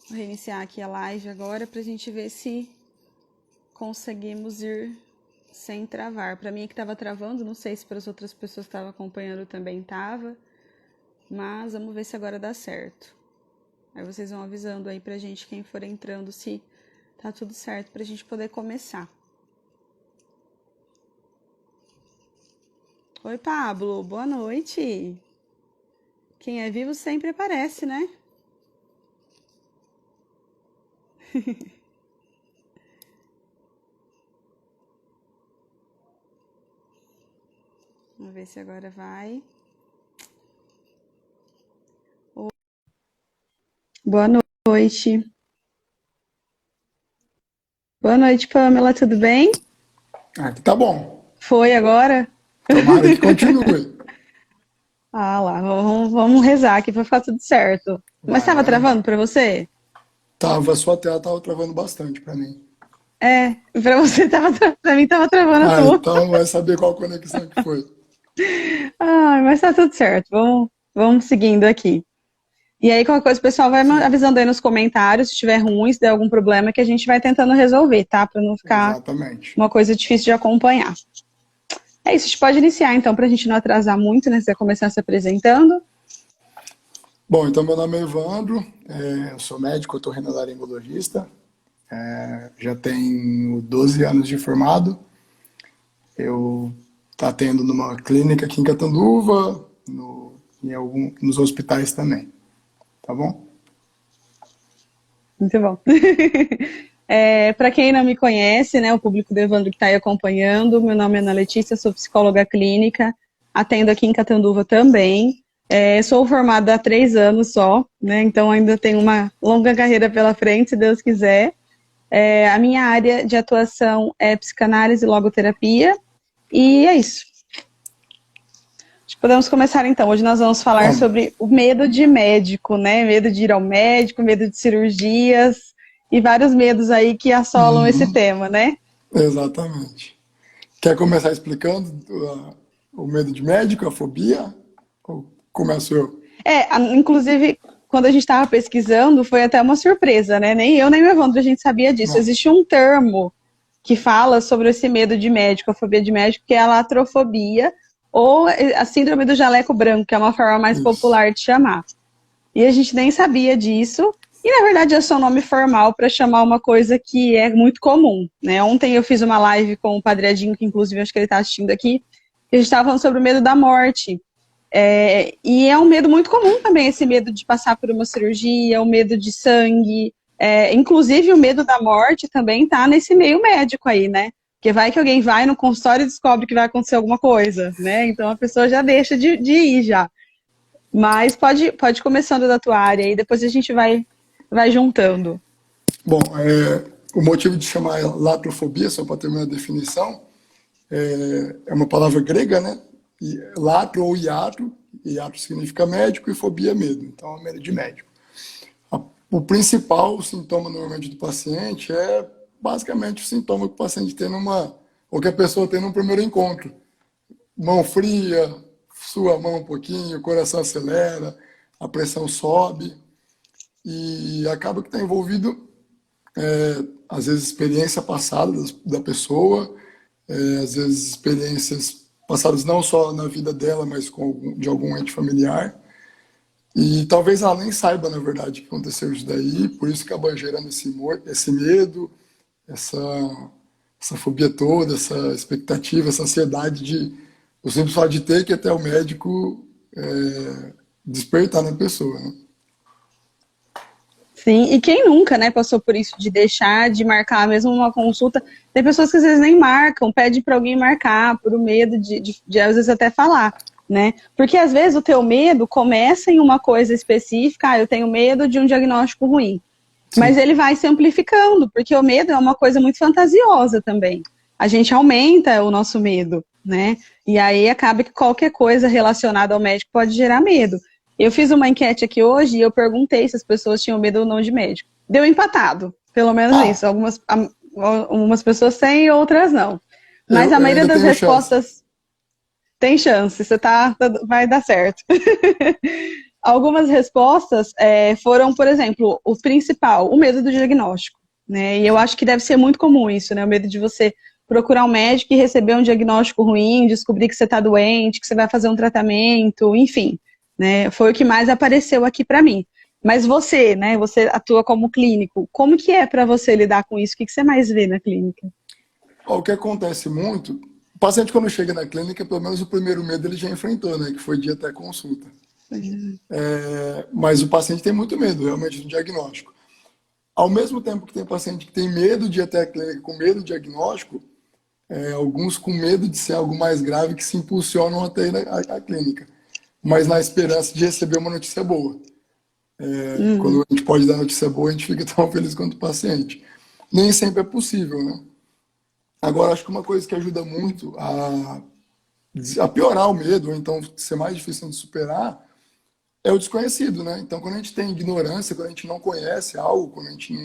Vou reiniciar aqui a live agora para a gente ver se conseguimos ir sem travar. Para mim é que estava travando, não sei se para as outras pessoas que estavam acompanhando também estava, mas vamos ver se agora dá certo. Aí vocês vão avisando aí pra gente, quem for entrando, se tá tudo certo pra gente poder começar. Oi, Pablo, boa noite. Quem é vivo sempre aparece, né? Vamos ver se agora vai. Boa noite. Boa noite, Pamela, tudo bem? Aqui tá bom. Foi agora? Tomara que continue. Ah lá, vamos rezar aqui pra ficar tudo certo. Mas Vai, estava vai travando lá. pra você? Sua tela tava travando bastante pra mim. É, pra você pra mim tava travando a Ah, tua. então vai saber qual conexão que foi. Ai, mas tá tudo certo. Vamos seguindo aqui. E aí, qualquer coisa, o pessoal vai Sim, avisando aí nos comentários se tiver ruim, se der algum problema, que a gente vai tentando resolver, tá? Pra não ficar exatamente. uma coisa difícil de acompanhar. É isso, a gente pode iniciar então, pra gente não atrasar muito, né? Você vai começar se apresentando. Bom, então meu nome é Evandro, eu sou médico otorrinolaringologista, já tenho 12 anos de formado. Eu atendo numa clínica aqui em Catanduva, nos hospitais também, tá bom? Muito bom. Para quem não me conhece, né, o público do Evandro que está aí acompanhando, meu nome é Ana Letícia, sou psicóloga clínica, atendo aqui em Catanduva também. Sou formada há 3 anos só, né, então ainda tenho uma longa carreira pela frente, se Deus quiser. A minha área de atuação é psicanálise e logoterapia, e é isso. Podemos começar então. Hoje nós vamos falar Vamos. sobre o medo de médico, né? Medo de ir ao médico, medo de cirurgias e vários medos aí que assolam esse Uhum, tema, né? exatamente. Quer começar explicando o medo de médico, a fobia? Ou começo eu? Inclusive, quando a gente estava pesquisando, foi até uma surpresa, né? Nem eu, nem o Evandro, a gente sabia disso. Não. Existe um termo que fala sobre esse medo de médico, a fobia de médico, que é a latrofobia, ou a síndrome do jaleco branco, que é uma forma mais Isso. popular de chamar. E a gente nem sabia disso. E na verdade é só nome formal para chamar uma coisa que é muito comum, né? Ontem eu fiz uma live com o Padre Adinho, que inclusive acho que ele está assistindo aqui, e a gente estava falando sobre o medo da morte. E é um medo muito comum também, esse medo de passar por uma cirurgia, o medo de sangue, inclusive o medo da morte também está nesse meio médico aí, né? Porque vai que alguém vai no consultório e descobre que vai acontecer alguma coisa, né? Então a pessoa já deixa de ir já. Mas pode ir começando da tua área e depois a gente vai juntando. Bom, o motivo de chamar latrofobia, só para ter uma definição, é uma palavra grega, né? Latro ou iatro, iatro significa médico e fobia é medo, então é medo de médico. O principal sintoma normalmente do paciente é basicamente o sintoma que o paciente tem ou que a pessoa tem no primeiro encontro. Mão fria, sua a mão um pouquinho, o coração acelera, a pressão sobe e acaba que está envolvido, às vezes, experiência passada da pessoa, às vezes experiências passadas não só na vida dela, mas de algum ente familiar. E talvez ela nem saiba, na verdade, que aconteceu isso daí, por isso que acaba gerando esse medo, essa, essa fobia toda, essa expectativa, essa ansiedade de o simples fato de ter que ir até o médico despertar na pessoa, né? Sim, e quem nunca, né, passou por isso de deixar de marcar mesmo uma consulta? Tem pessoas que às vezes nem marcam, pede para alguém marcar por o medo de às vezes até falar, né? Porque às vezes o teu medo começa em uma coisa específica, eu tenho medo de um diagnóstico ruim. Mas Sim, ele vai se amplificando, porque o medo é uma coisa muito fantasiosa também. A gente aumenta o nosso medo, né? E aí acaba que qualquer coisa relacionada ao médico pode gerar medo. Eu fiz uma enquete aqui hoje e eu perguntei se as pessoas tinham medo ou não de médico. Deu empatado, pelo menos ah, isso. Algumas pessoas têm e outras não. Mas a eu maioria ainda das tenho chance. respostas tem chance, vai dar certo. algumas respostas foram, por exemplo, o principal, o medo do diagnóstico, né? E eu acho que deve ser muito comum isso, né? O medo de você procurar um médico e receber um diagnóstico ruim, descobrir que você está doente, que você vai fazer um tratamento, enfim, né? Foi o que mais apareceu aqui para mim. Mas você, né? Você atua como clínico. Como que é para você lidar com isso? O que você mais vê na clínica? O que acontece muito, o paciente quando chega na clínica, pelo menos o primeiro medo ele já enfrentou, né? Que foi de ir até consulta. Mas o paciente tem muito medo, realmente, do diagnóstico. Ao mesmo tempo que tem paciente que tem medo de ir até a clínica, com medo do diagnóstico, alguns com medo de ser algo mais grave que se impulsionam até ir à clínica, mas na esperança de receber uma notícia boa. Quando a gente pode dar notícia boa, a gente fica tão feliz quanto o paciente. Nem sempre é possível, né? Agora, acho que uma coisa que ajuda muito a piorar o medo, ou então ser mais difícil de superar, é o desconhecido, né? Então, quando a gente tem ignorância, quando a gente não conhece algo, quando a gente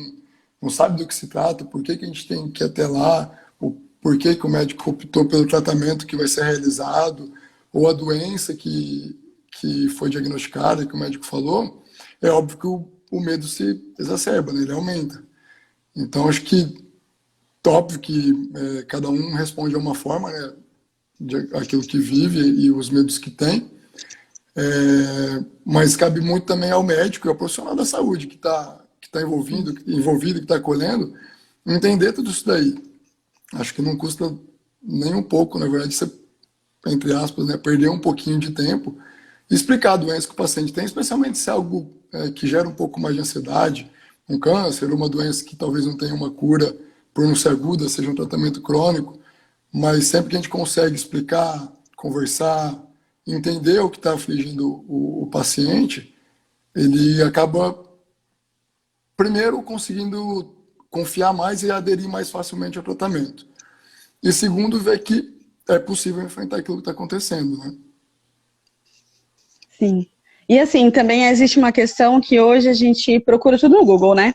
não sabe do que se trata, por que a gente tem que ir até lá, o porquê que o médico optou pelo tratamento que vai ser realizado, ou a doença que foi diagnosticada, que o médico falou, é óbvio que o medo se exacerba, né? Ele aumenta. Então, acho que óbvio que cada um responde a uma forma, né? De aquilo que vive e os medos que tem. Mas cabe muito também ao médico e ao profissional da saúde que tá envolvido, que está acolhendo, entender tudo isso daí. Acho que não custa nem um pouco, na verdade, você, entre aspas, né, perder um pouquinho de tempo e explicar a doença que o paciente tem, especialmente se é algo que gera um pouco mais de ansiedade, um câncer, uma doença que talvez não tenha uma cura por não ser aguda, seja um tratamento crônico, mas sempre que a gente consegue explicar, conversar, entender o que está afligindo o paciente, ele acaba, primeiro, conseguindo confiar mais e aderir mais facilmente ao tratamento. E segundo, ver que é possível enfrentar aquilo que está acontecendo, né? Sim. E assim, também existe uma questão que hoje a gente procura tudo no Google, né?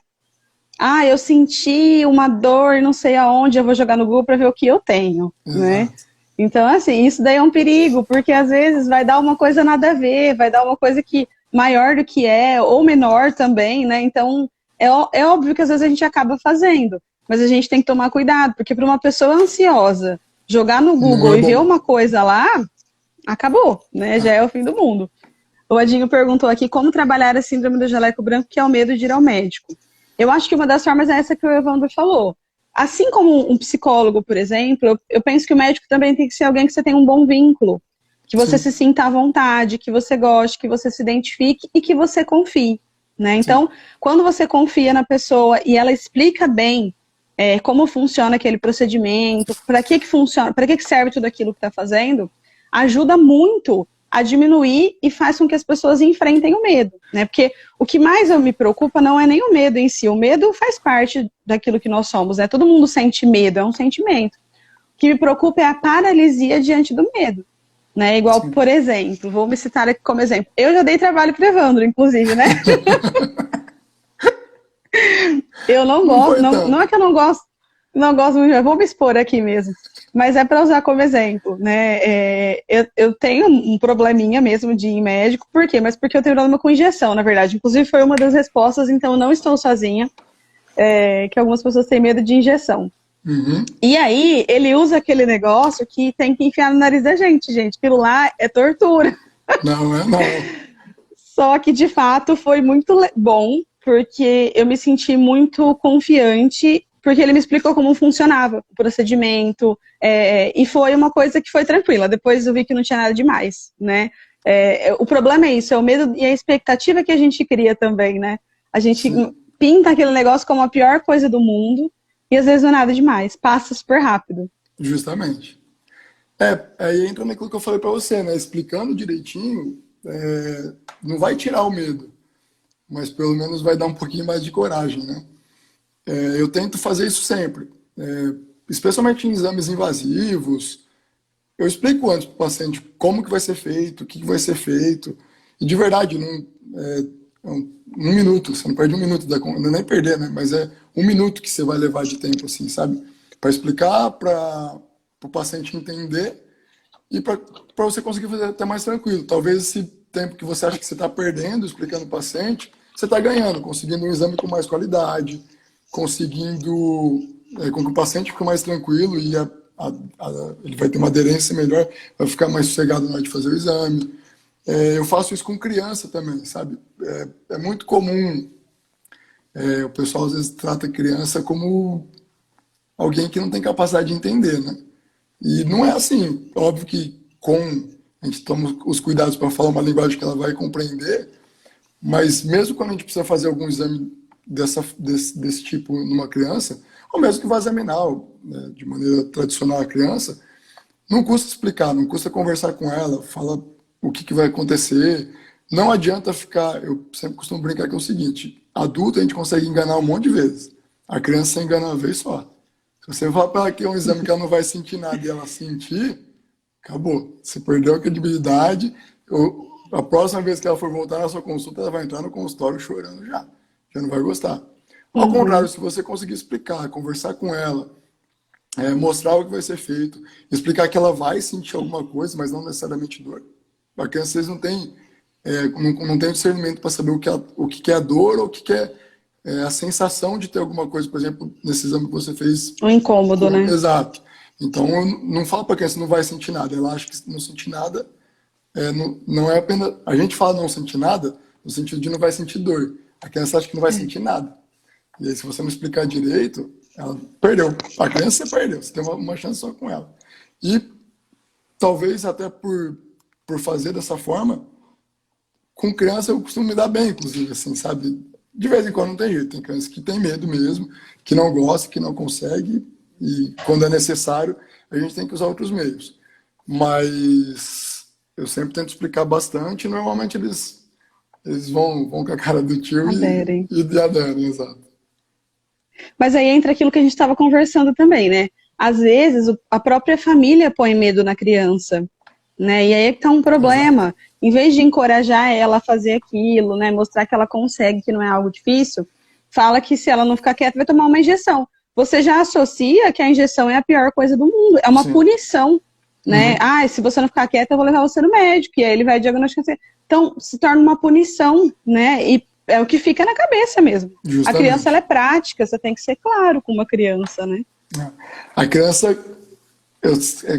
Ah, eu senti uma dor, não sei aonde, eu vou jogar no Google para ver o que eu tenho, né? Exato. Então, assim, isso daí é um perigo, porque às vezes vai dar uma coisa nada a ver, vai dar uma coisa que maior do que é, ou menor também, né? Então, é óbvio que às vezes a gente acaba fazendo, mas a gente tem que tomar cuidado, porque para uma pessoa ansiosa, jogar no Não Google é e ver bom. uma coisa lá, acabou, né? Já é o fim do mundo. O Edinho perguntou aqui como trabalhar a síndrome do jaleco branco, que é o medo de ir ao médico. Eu acho que uma das formas é essa que o Evandro falou. Assim como um psicólogo, por exemplo, eu penso que o médico também tem que ser alguém que você tem um bom vínculo, que você Sim, se sinta à vontade, que você goste, que você se identifique e que você confie, né? sim. Então, quando você confia na pessoa e ela explica bem como funciona aquele procedimento, para que funciona, para que serve tudo aquilo que está fazendo, ajuda muito a diminuir e faz com que as pessoas enfrentem o medo, né? Porque o que mais me preocupa não é nem o medo em si, o medo faz parte daquilo que nós somos, né? Todo mundo sente medo, é um sentimento. O que me preocupa é a paralisia diante do medo, né? Igual, Sim. por exemplo, vou me citar aqui como exemplo. Eu já dei trabalho para Evandro, inclusive, né? Eu não Não gosto, foi não é tanto. que eu não gosto muito, eu vou me expor aqui mesmo. Mas é para usar como exemplo, né? Eu tenho um probleminha mesmo de ir em médico, por quê? Mas porque eu tenho problema com injeção, na verdade. Inclusive foi uma das respostas, então eu não estou sozinha, que algumas pessoas têm medo de injeção. Uhum. E aí, ele usa aquele negócio que tem que enfiar no nariz da gente, gente. Aquilo lá é tortura. Não, não. Só que, de fato, foi muito bom, porque eu me senti muito confiante, porque ele me explicou como funcionava o procedimento, e foi uma coisa que foi tranquila. Depois eu vi que não tinha nada demais, né? O problema é isso, é o medo e a expectativa que a gente cria também, né? A gente Sim, pinta aquele negócio como a pior coisa do mundo, e às vezes não é nada demais, passa super rápido. justamente. Aí entra naquilo que eu falei para você, né? Explicando direitinho, não vai tirar o medo, mas pelo menos vai dar um pouquinho mais de coragem, né? Eu tento fazer isso sempre, especialmente em exames invasivos. Eu explico antes para o paciente como que vai ser feito, o que vai ser feito, e de verdade, um minuto, você não perde um minuto não é nem perder, né? Mas é um minuto que você vai levar de tempo, assim, sabe? Para explicar, para o paciente entender e para você conseguir fazer até mais tranquilo. Talvez esse tempo que você acha que você está perdendo explicando o paciente, você está ganhando, conseguindo um exame com mais qualidade, conseguindo com que o paciente fique mais tranquilo e ele vai ter uma aderência melhor, vai ficar mais sossegado na hora de fazer o exame. Eu faço isso com criança também, sabe? É muito comum, o pessoal às vezes trata a criança como alguém que não tem capacidade de entender, né? E não é assim. Óbvio que a gente toma os cuidados para falar uma linguagem que ela vai compreender, mas mesmo quando a gente precisa fazer algum exame desse tipo numa criança, ou mesmo que vá examinar, né, de maneira tradicional a criança, não custa explicar, não custa conversar com ela, falar o que vai acontecer. Não adianta ficar... Eu sempre costumo brincar que é o seguinte, adulto a gente consegue enganar um monte de vezes. A criança você engana uma vez só. Se você falar para ela que é um exame que ela não vai sentir nada e ela sentir, acabou. Você perdeu a credibilidade. A próxima vez que ela for voltar na sua consulta, ela vai entrar no consultório chorando já. Já não vai gostar. Ao contrário, se você conseguir explicar, conversar com ela, mostrar o que vai ser feito, explicar que ela vai sentir alguma coisa, mas não necessariamente dor. A criança, vocês não têm discernimento para saber o que é a dor ou o que é a sensação de ter alguma coisa, por exemplo, nesse exame que você fez. Um incômodo, né? Exato. Então, não fala para a criança não vai sentir nada. Ela acha que não sentir nada não é apenas... A gente fala não sentir nada no sentido de não vai sentir dor. A criança acha que não vai sentir nada. E aí, se você não explicar direito, ela perdeu. A criança você perdeu. Você tem uma chance só com ela. E talvez até por fazer dessa forma, com criança eu costumo me dar bem, inclusive, assim, sabe? De vez em quando não tem jeito. Tem criança que tem medo mesmo, que não gosta, que não consegue. E quando é necessário, a gente tem que usar outros meios. Mas eu sempre tento explicar bastante e normalmente eles vão com a cara do tio e aderem, exato. Mas aí entra aquilo que a gente estava conversando também, né? Às vezes a própria família põe medo na criança, né? E aí é que tá um problema. Exato. Em vez de encorajar ela a fazer aquilo, né? Mostrar que ela consegue, que não é algo difícil, fala que se ela não ficar quieta vai tomar uma injeção. Você já associa que a injeção é a pior coisa do mundo. É uma punição, né? Se você não ficar quieta, eu vou levar você no médico. E aí ele vai diagnosticar você. Então, se torna uma punição, né? E é o que fica na cabeça mesmo. Justamente. A criança, ela é prática, você tem que ser claro com uma criança, né? A criança,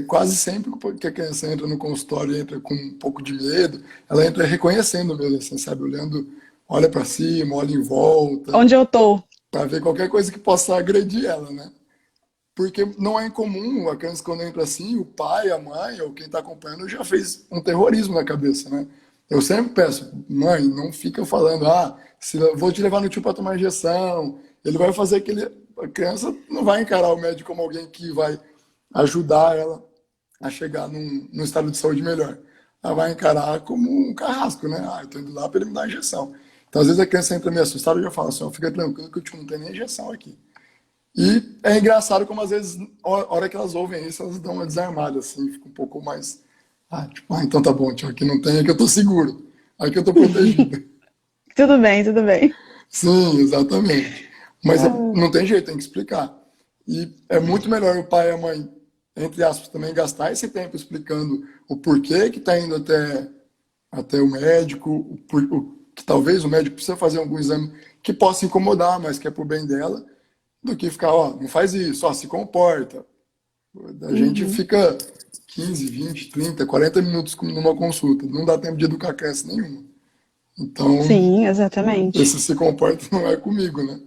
quase sempre que a criança entra no consultório e entra com um pouco de medo, ela entra reconhecendo mesmo, assim, sabe? Olhando, olha para cima, olha em volta. Onde eu tô? Para ver qualquer coisa que possa agredir ela, né? Porque não é incomum a criança, quando entra assim, o pai, a mãe ou quem está acompanhando já fez um terrorismo na cabeça, né? Eu sempre peço, mãe, não fica falando, se eu vou te levar no tio para tomar injeção. Ele vai fazer a criança não vai encarar o médico como alguém que vai ajudar ela a chegar num estado de saúde melhor. Ela vai encarar como um carrasco, né? Eu tô indo lá para ele me dar injeção. Então, às vezes a criança entra meio assustada e já fala assim, fica tranquilo que o tio não tem nem injeção aqui. E é engraçado como às vezes, a hora que elas ouvem isso, elas dão uma desarmada, assim, fica um pouco mais... então tá bom, tio, aqui não tem, aqui eu tô seguro, aqui eu tô protegido. Tudo bem, tudo bem. Sim, exatamente. Mas não tem jeito, tem que explicar. E é muito melhor o pai e a mãe, entre aspas, também gastar esse tempo explicando o porquê que tá indo até o médico, que talvez o médico precisa fazer algum exame que possa incomodar, mas que é pro bem dela, do que ficar, não faz isso, se comporta. A gente fica 15, 20, 30, 40 minutos numa consulta. Não dá tempo de educar criança nenhuma. Então, sim, exatamente. Esse se comporta não é comigo, né?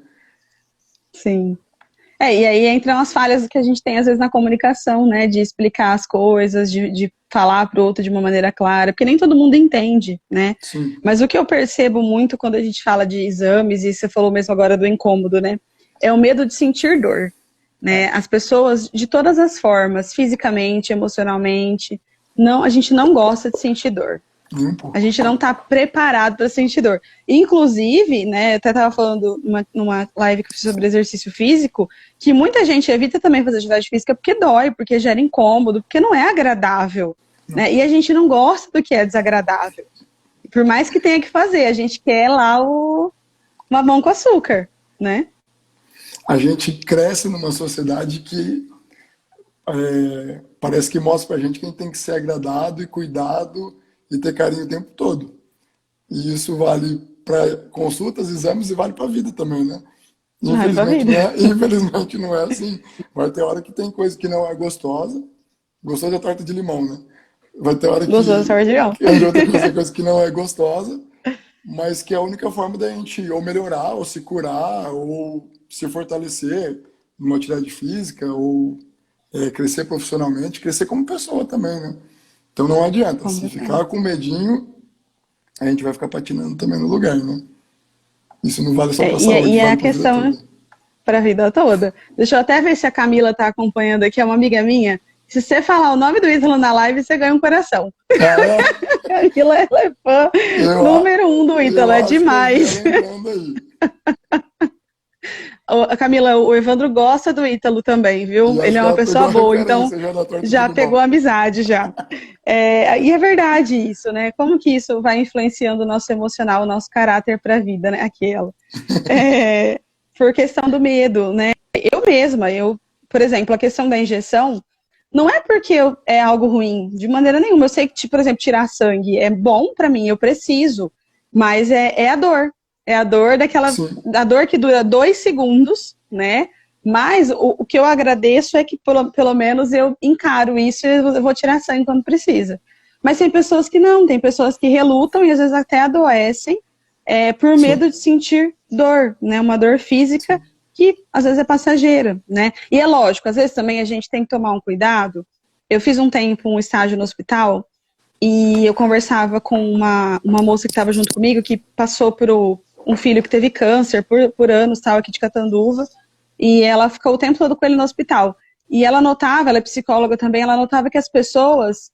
Sim. E aí entram as falhas que a gente tem, às vezes, na comunicação, né? De explicar as coisas, de falar para o outro de uma maneira clara, porque nem todo mundo entende, né? Sim. Mas o que eu percebo muito quando a gente fala de exames, e você falou mesmo agora do incômodo, né? É o medo de sentir dor, né? As pessoas, de todas as formas, fisicamente, emocionalmente, a gente não gosta de sentir dor. A gente não está preparado para sentir dor. Inclusive, né, eu até estava falando numa live que eu fiz sobre exercício físico, que muita gente evita também fazer atividade física porque dói, porque gera incômodo, porque não é agradável. Né? E a gente não gosta do que é desagradável. Por mais que tenha que fazer, a gente quer lá o mamão com açúcar, né? A gente cresce numa sociedade que parece que mostra pra gente que a gente tem que ser agradado e cuidado e ter carinho o tempo todo. E isso vale para consultas, exames e vale para a vida também, né? Vale pra vida. Infelizmente não é assim. Vai ter hora que tem coisa que não é gostosa. Gostosa é torta de limão, né? Vai ter hora Gostou da sardinha? que a gente vai ter que fazer coisa que não é gostosa, mas que é a única forma da gente ou melhorar, ou se curar, ou se fortalecer numa atividade física, ou crescer profissionalmente, crescer como pessoa também, né? Então não adianta. Se ficar com medinho, a gente vai ficar patinando também no lugar, né? Isso não vale só para saúde, E é vale a para a vida questão, né? toda. Para a vida toda. Deixa eu até ver se a Camila está acompanhando aqui, é uma amiga minha. Se você falar o nome do Ítalo na live, você ganha um coração. Ah, é? Camila é fã número 1 do Ítalo, Eu é acho que eu vi demais. ela entrando aí. Camila, o Evandro gosta do Ítalo também, E viu? Ele acho é que uma ela pegou pessoa a boa, então referência já da torta de já limão. pegou amizade já. E é verdade isso, né? Como que isso vai influenciando o nosso emocional, o nosso caráter para a vida, né? Aquela. Por questão do medo, né? Eu mesma, por exemplo, a questão da injeção, não é porque é algo ruim, de maneira nenhuma. Eu sei que, por exemplo, tirar sangue é bom para mim, eu preciso, mas é a dor. É a dor Sim, a dor que dura 2 segundos, né? Mas o que eu agradeço é que pelo menos eu encaro isso e eu vou tirar sangue quando precisa. Mas tem pessoas que não, tem pessoas que relutam e às vezes até adoecem por sim, medo de sentir dor, né? Uma dor física que às vezes é passageira, né? E é lógico, às vezes também a gente tem que tomar um cuidado. Eu fiz um tempo um estágio no hospital e eu conversava com uma moça que estava junto comigo que passou por um filho que teve câncer por anos, tal, aqui de Catanduva, e ela ficou o tempo todo com ele no hospital. E ela notava, ela é psicóloga também, ela notava que as pessoas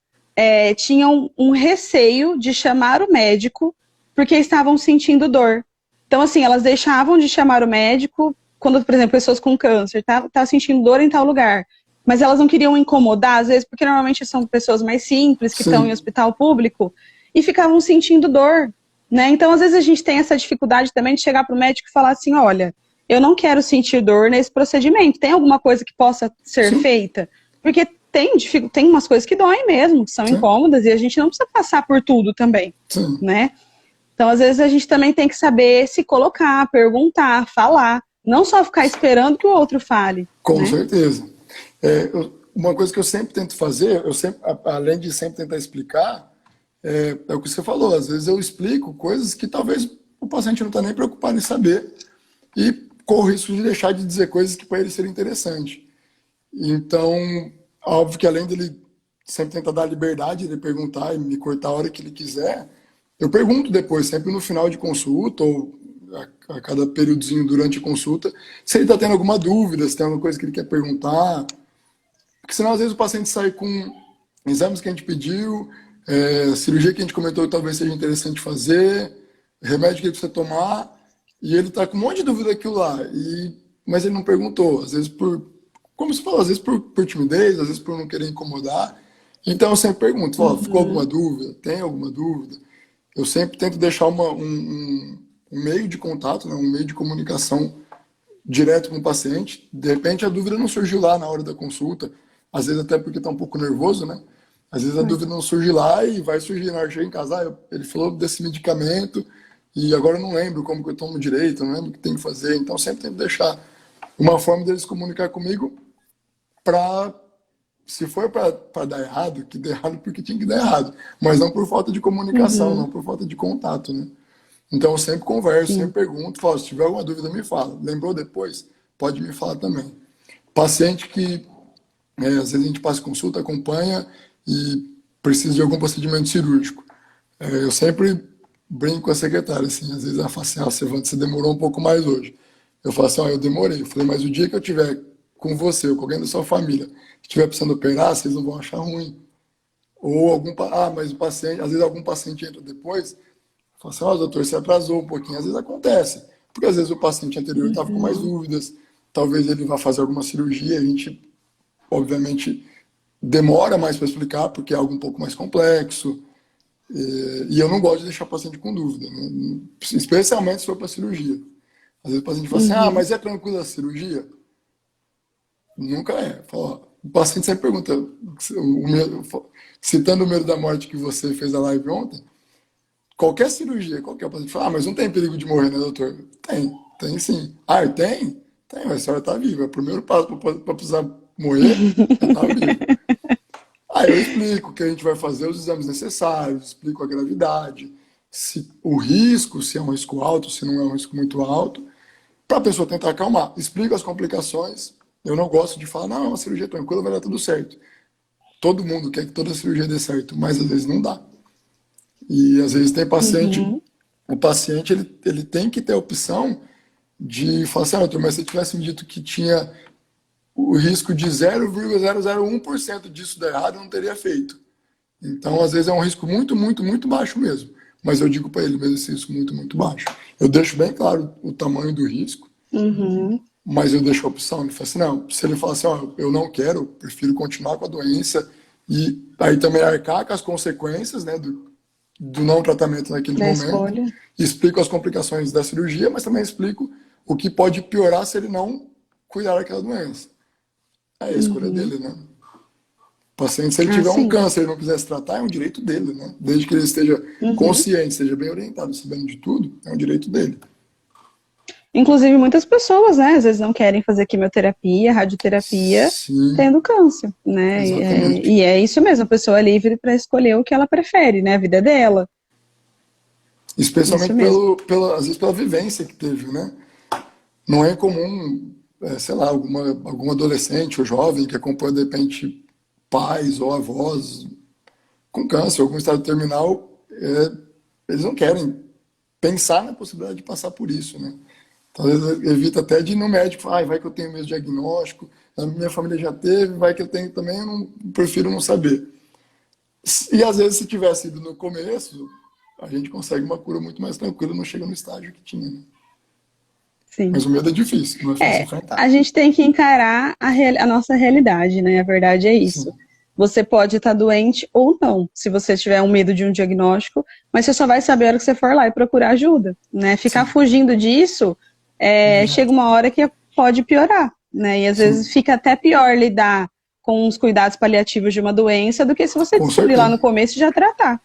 tinham um receio de chamar o médico porque estavam sentindo dor. Então, assim, elas deixavam de chamar o médico quando, por exemplo, pessoas com câncer tá sentindo dor em tal lugar. Mas elas não queriam incomodar, às vezes, porque normalmente são pessoas mais simples que estão em sim, hospital público e ficavam sentindo dor, né? Então, às vezes, a gente tem essa dificuldade também de chegar para o médico e falar assim: olha, eu não quero sentir dor nesse procedimento. Tem alguma coisa que possa ser sim, feita? Porque tem umas coisas que doem mesmo, que são sim, incômodas, e a gente não precisa passar por tudo também, sim. né? Então, às vezes, a gente também tem que saber se colocar, perguntar, falar. Não só ficar esperando que o outro fale, Com né? certeza. Uma coisa que eu sempre tento fazer, além de sempre tentar explicar, é o que você falou. Às vezes eu explico coisas que talvez o paciente não está nem preocupado em saber e corre o risco de deixar de dizer coisas que para ele seria interessante. Então, óbvio que além dele sempre tentar dar liberdade de perguntar e me cortar a hora que ele quiser, eu pergunto depois, sempre no final de consulta ou a cada períodozinho durante a consulta, se ele está tendo alguma dúvida, se tem alguma coisa que ele quer perguntar, porque senão às vezes o paciente sai com exames que a gente pediu, cirurgia que a gente comentou que talvez seja interessante fazer, remédio que ele precisa tomar, e ele está com um monte de dúvida daquilo lá, mas ele não perguntou, às vezes como você falou, às vezes por timidez, às vezes por não querer incomodar. Então eu sempre pergunto, ficou alguma Uhum. dúvida? Tem alguma dúvida? Eu sempre tento deixar um meio de contato, né, um meio de comunicação direto com o paciente. De repente a dúvida não surgiu lá na hora da consulta, às vezes até porque está um pouco nervoso, né? Às vezes a É. dúvida não surge lá e vai surgir na hora de chegar em casa. Ele falou desse medicamento e agora eu não lembro como que eu tomo direito, não lembro o que tem que fazer. Então sempre tento deixar uma forma deles comunicar comigo para, se for para dar errado, que dê errado porque tinha que dar errado, mas não por falta de comunicação, não Uhum. por falta de contato, né? Então eu sempre converso, Sim. sempre pergunto, falo, se tiver alguma dúvida me fala. Lembrou depois? Pode me falar também. Paciente que às vezes a gente passa consulta, acompanha e precisa de algum procedimento cirúrgico. Eu sempre brinco com a secretária, assim, às vezes ela fala assim, Sevandro, você demorou um pouco mais hoje. Eu falo assim, eu demorei. Eu falei, mas o dia que eu tiver com você ou com alguém da sua família, estiver precisando operar, vocês não vão achar ruim. Ou mas o paciente, às vezes algum paciente entra depois, fala assim, doutor, você atrasou um pouquinho. Às vezes acontece, porque às vezes o paciente anterior estava com mais Uhum. dúvidas, talvez ele vá fazer alguma cirurgia, a gente, obviamente, demora mais para explicar, porque é algo um pouco mais complexo, e eu não gosto de deixar o paciente com dúvida, né? Especialmente se for para cirurgia. Às vezes o paciente fala assim, Uhum. mas é tranquila a cirurgia? Nunca é. Fala, o paciente sempre pergunta, citando o medo da morte que você fez a live ontem, qualquer cirurgia, qualquer paciente fala, mas não tem perigo de morrer, né, doutor? Tem sim. Ah, tem? Tem, mas a senhora está viva. O primeiro passo para precisar morrer é estar vivo. Aí eu explico que a gente vai fazer os exames necessários, explico a gravidade, se o risco, se é um risco alto, se não é um risco muito alto, para a pessoa tentar acalmar. Explico as complicações. Eu não gosto de falar, não, é uma cirurgia tranquila, vai dar tudo certo. Todo mundo quer que toda cirurgia dê certo, mas às vezes não dá. E às vezes tem paciente, o paciente ele tem que ter a opção de falar assim, doutor, mas se eu tivesse me dito que tinha o risco de 0,001% disso dar errado, eu não teria feito. Então, às vezes é um risco muito, muito, muito baixo mesmo. Mas eu digo para ele mesmo esse risco muito, muito baixo. Eu deixo bem claro o tamanho do risco, mas eu deixo a opção. Ele fala assim, não, se ele falar assim, ó, eu não quero, prefiro continuar com a doença e aí também arcar com as consequências, né, do não tratamento naquele Da momento. escolha. Explico as complicações da cirurgia, mas também explico o que pode piorar se ele não cuidar daquela doença. É a escolha dele, né? O paciente, se ele tiver um Sim. câncer e não quiser se tratar, é um direito dele, né? Desde que ele esteja consciente, esteja bem orientado, sabendo de tudo, é um direito dele. Inclusive, muitas pessoas, né, às vezes não querem fazer quimioterapia, radioterapia, Sim, tendo câncer, né? exatamente. E é isso mesmo, a pessoa é livre para escolher o que ela prefere, né? A vida é dela. Isso Especialmente mesmo. às vezes pela vivência que teve, né? Não é comum, sei lá, algum adolescente ou jovem que acompanha, de repente, pais ou avós com câncer, algum estado terminal, eles não querem pensar na possibilidade de passar por isso, né? Então, às vezes, evita até de ir no médico, vai que eu tenho mesmo diagnóstico, a minha família já teve, vai que eu tenho também, eu não, prefiro não saber. E às vezes, se tivesse ido no começo, a gente consegue uma cura muito mais tranquila, não chega no estágio que tinha, né? Sim. Mas o medo é difícil, não é fácil enfrentar. A gente tem que encarar a nossa realidade, né? A verdade é isso. Sim, Você pode estar doente ou não, se você tiver um medo de um diagnóstico, mas você só vai saber a hora que você for lá e procurar ajuda, né? Ficar sim, fugindo disso, chega uma hora que pode piorar, né? E às vezes sim, fica até pior lidar com os cuidados paliativos de uma doença do que se você com descobrir lá no certeza. começo e já tratar.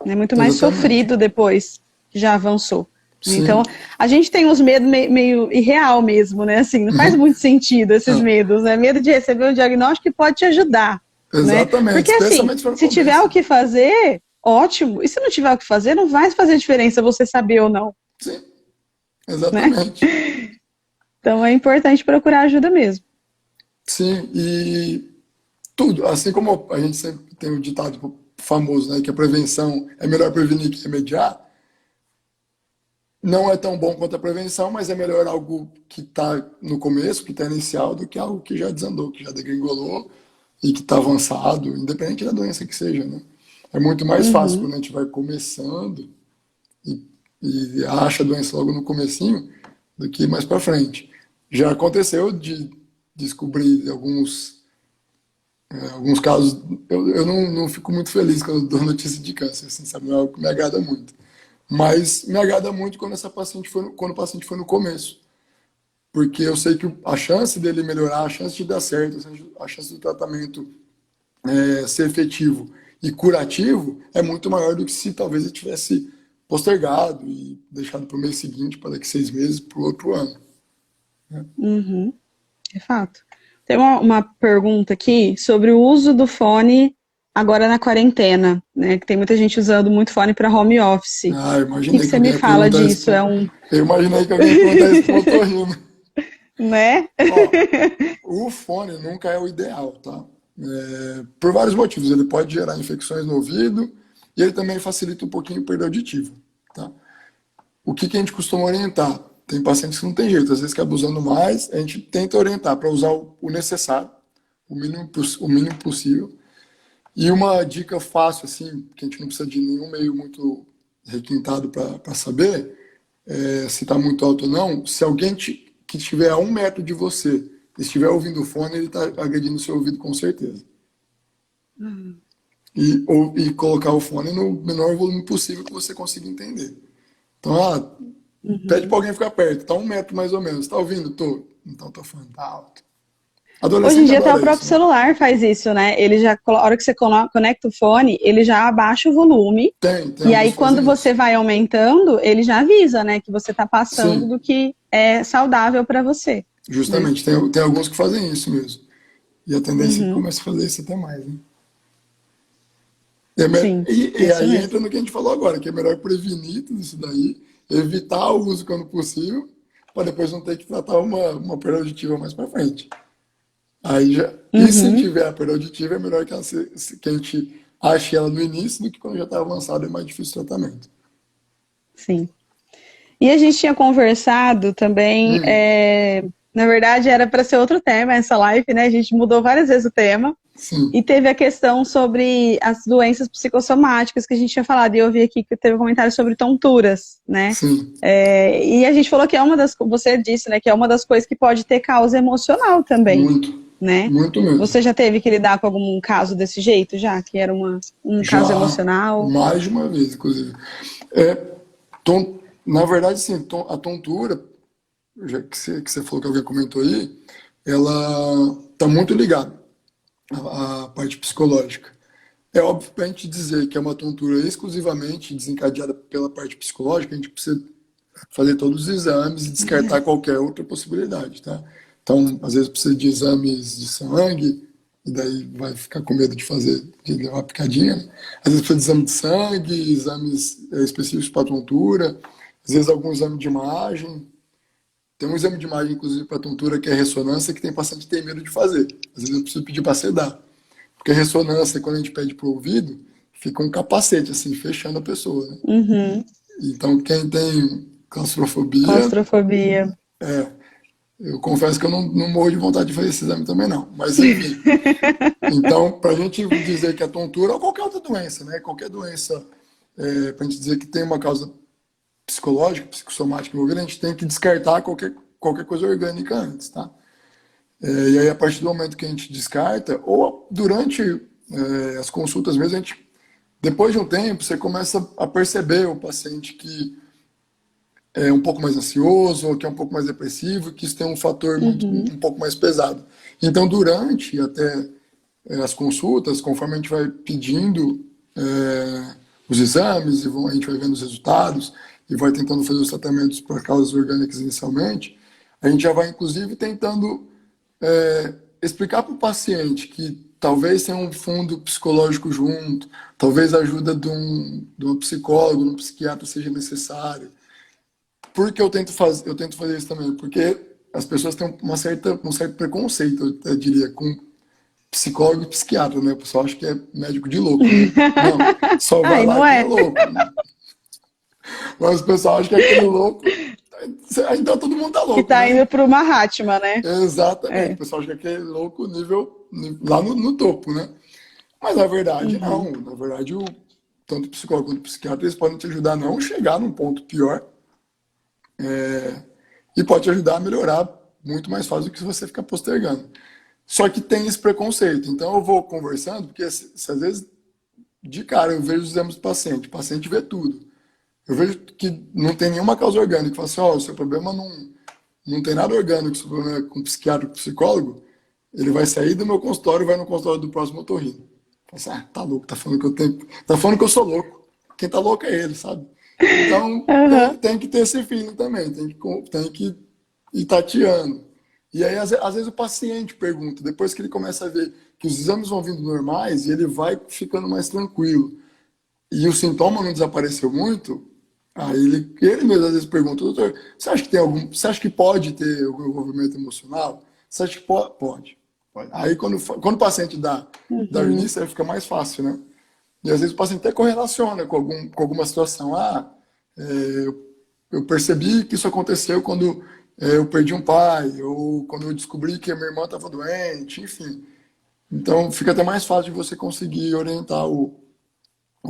É muito mais Exatamente. sofrido depois que já avançou. Sim, Então, a gente tem uns medos meio irreal mesmo, né? Assim, não faz muito sentido esses medos, né? Medo de receber um diagnóstico que pode te ajudar, né? exatamente, Porque assim, especialmente se for no se tiver o começo. que fazer, ótimo. E se não tiver o que fazer, não vai fazer diferença você saber ou não, Sim, né? exatamente. Então é importante procurar ajuda mesmo. Sim, e tudo, assim como a gente sempre tem o ditado famoso, né, que a prevenção é melhor prevenir que remediar, não é tão bom quanto a prevenção, mas é melhor algo que está no começo, que está inicial, do que algo que já desandou, que já degringolou e que está avançado, independente da doença que seja, né? É muito mais fácil quando a gente vai começando e, e acha a doença logo no comecinho do que mais para frente. Já aconteceu de descobrir alguns casos, eu não fico muito feliz quando dou notícia de câncer, assim, sabe? Não é algo que me agrada muito. Mas me agrada muito quando quando o paciente foi no começo. Porque eu sei que a chance dele melhorar, a chance de dar certo, a chance do tratamento ser efetivo e curativo é muito maior do que se talvez ele tivesse postergado e deixado para o mês seguinte, para daqui 6 meses, para o outro ano. De fato. Tem uma pergunta aqui sobre o uso do fone agora na quarentena, né? Que tem muita gente usando muito fone para home office. Ah, eu O que imaginei que você me alguém ia fala perguntar isso. disso? É um, Eu imaginei que alguém ia perguntar isso pro otorrino. né? Ó, o fone nunca é o ideal, tá? Por vários motivos. Ele pode gerar infecções no ouvido e ele também facilita um pouquinho o perda auditiva, tá? O que a gente costuma orientar? Tem pacientes que não tem jeito, às vezes que abusando mais, a gente tenta orientar para usar o necessário, o mínimo possível. E uma dica fácil, assim, que a gente não precisa de nenhum meio muito requintado para saber se está muito alto ou não, se alguém que estiver a 1 metro de você estiver ouvindo o fone, ele está agredindo o seu ouvido com certeza. E colocar o fone no menor volume possível que você consiga entender. Então, pede para alguém ficar perto, tá a 1 metro mais ou menos. Tá ouvindo? Tô. Então, teu fone tá alto. Hoje em Adolescente dia até o adora próprio isso, né? celular faz isso, né? Ele já, a hora que você conecta o fone, ele já abaixa o volume. Tem E aí, alguns que quando fazem você isso. vai aumentando, ele já avisa, né, que você está passando Sim, do que é saudável para você, né? justamente. Tem alguns que fazem isso mesmo. E a tendência é que Uhum, comece a fazer isso até mais, né? sim, é E isso aí mesmo. entra no que a gente falou agora, que é melhor prevenir tudo isso daí, evitar o uso quando possível, para depois não ter que tratar uma perda auditiva mais para frente. Aí já, e se Uhum, tiver a perda auditiva, é melhor que, que a gente ache ela no início do que quando já está avançado, é mais difícil o tratamento. sim. E a gente tinha conversado também, Hum, na verdade era para ser outro tema essa live, né? A gente mudou várias vezes o tema. E sim, teve a questão sobre as doenças psicossomáticas que a gente tinha falado, e eu vi aqui que teve um comentário sobre tonturas, né? sim, E a gente falou que é uma das, você disse, né, que é uma das coisas que pode ter causa emocional também, muito, né? muito mesmo. Você já teve que lidar com algum caso desse jeito, já? Que era um caso Já emocional? mais de uma vez, inclusive. É, na verdade, sim, a tontura, já que você falou que alguém comentou aí, ela está muito ligada à parte psicológica. É óbvio para a gente dizer que é uma tontura exclusivamente desencadeada pela parte psicológica, a gente precisa fazer todos os exames e descartar qualquer outra possibilidade, tá? Então, às vezes precisa de exames de sangue, e daí vai ficar com medo de fazer, de levar uma picadinha, né? Às vezes precisa de exame de sangue, exames específicos para tontura, às vezes algum exame de imagem. Tem um exame de imagem, inclusive, para tontura, que é ressonância, que tem paciente que tem medo de fazer. Às vezes eu preciso pedir para sedar. Porque a ressonância, quando a gente pede para o ouvido, fica um capacete, assim, fechando a pessoa, né? Uhum. Então, quem tem claustrofobia, Claustrofobia. eu confesso que eu não morro de vontade de fazer esse exame também, não. Mas, enfim. Então, para a gente dizer que é tontura, ou qualquer outra doença, né? Qualquer doença, para a gente dizer que tem uma causa psicológica, psicossomática envolvida, a gente tem que descartar qualquer coisa orgânica antes, tá? E aí, a partir do momento que a gente descarta, ou durante as consultas mesmo, a gente, depois de um tempo, você começa a perceber o paciente que é um pouco mais ansioso, ou que é um pouco mais depressivo, que isso tem um fator Uhum. um pouco mais pesado. Então, durante até as consultas, conforme a gente vai pedindo os exames, a gente vai vendo os resultados, e vai tentando fazer os tratamentos para causas orgânicas inicialmente, a gente já vai, inclusive, tentando explicar para o paciente que talvez tenha um fundo psicológico junto, talvez a ajuda de um psicólogo, de um psiquiatra seja necessário. Por que eu tento fazer isso também? Porque as pessoas têm um certo preconceito, eu diria, com psicólogo e psiquiatra, né? O pessoal acha que é médico de louco, né? Não, só vai Ai, lá não quem é é? louco. Mas o pessoal acha que é aquele louco. Então todo mundo tá Que louco, tá né? indo pro Mahatma, né? Exatamente. O É. pessoal acha que é aquele louco lá no topo, né? Mas na verdade, Uhum. não. Na verdade, tanto o psicólogo quanto o psiquiatra eles podem te ajudar a não chegar num ponto pior e pode te ajudar a melhorar muito mais fácil do que se você ficar postergando. Só que tem esse preconceito. Então eu vou conversando, porque se às vezes de cara eu vejo os exames do paciente, o paciente vê tudo. Eu vejo que não tem nenhuma causa orgânica. Fala assim, ó, o seu problema não tem nada orgânico, o seu problema é com psiquiatra, com psicólogo, ele vai sair do meu consultório e vai no consultório do próximo otorrino. Fala assim, tá louco, tá falando que eu tenho. Tá falando que eu sou louco. Quem tá louco é ele, sabe? Então Uhum. tem que ter esse feeling também, tem que ir tateando. E aí, às vezes, o paciente pergunta, depois que ele começa a ver que os exames vão vindo normais e ele vai ficando mais tranquilo e o sintoma não desapareceu muito, aí ele mesmo às vezes pergunta, doutor, você acha que pode ter algum envolvimento emocional? Você acha que pode? Pode. Pode. Aí quando o paciente dá o Uhum. início, aí fica mais fácil, né? E às vezes o paciente até correlaciona com alguma situação. Eu percebi que isso aconteceu quando eu perdi um pai, ou quando eu descobri que a minha irmã estava doente, enfim. Então fica até mais fácil de você conseguir orientar o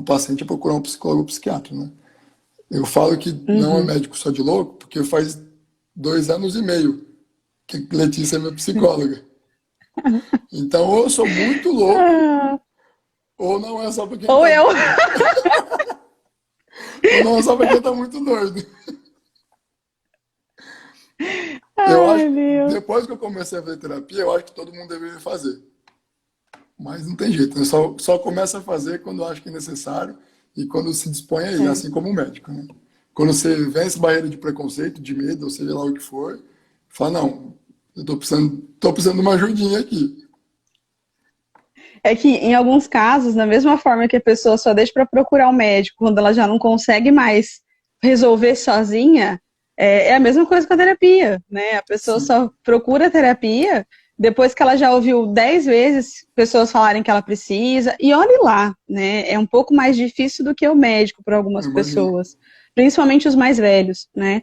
paciente a procurar um psicólogo ou psiquiatra, né? Eu falo que não é Uhum. médico só de louco, porque faz 2 anos e meio que Letícia é minha psicóloga. Então, ou eu sou muito louco, Ah, ou não é só pra quem ou tá, eu. ou não é só pra quem tá muito doido. Eu Ai, acho, depois que eu comecei a fazer terapia, eu acho que todo mundo deveria fazer. Mas não tem jeito, né? Só começa a fazer quando acha que é necessário e quando se dispõe a ir, assim como o médico, né? Quando você vence barreira de preconceito, de medo, ou seja lá o que for, fala, não, eu tô precisando de uma ajudinha aqui. É que, em alguns casos, da mesma forma que a pessoa só deixa para procurar o médico quando ela já não consegue mais resolver sozinha, é a mesma coisa com a terapia, né? A pessoa Sim, só procura a terapia depois que ela já ouviu 10 vezes pessoas falarem que ela precisa, e olhe lá, né? É um pouco mais difícil do que o médico para algumas eu imagino. pessoas, principalmente os mais velhos, né?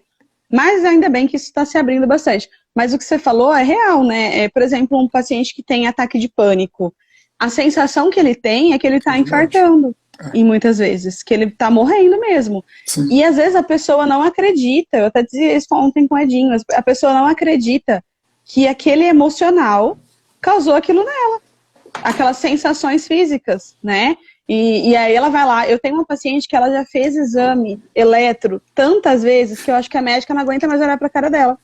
Mas ainda bem que isso está se abrindo bastante. Mas o que você falou é real, né? Por exemplo, um paciente que tem ataque de pânico. A sensação que ele tem é que ele É está verdade. infartando, É, e muitas vezes, que ele está morrendo mesmo. E sim. às vezes a pessoa não acredita, eu até dizia isso ontem com o Edinho, a pessoa não acredita que aquele emocional causou aquilo nela, aquelas sensações físicas, né? E aí ela vai lá, eu tenho uma paciente que ela já fez exame eletro tantas vezes que eu acho que a médica não aguenta mais olhar para a cara dela.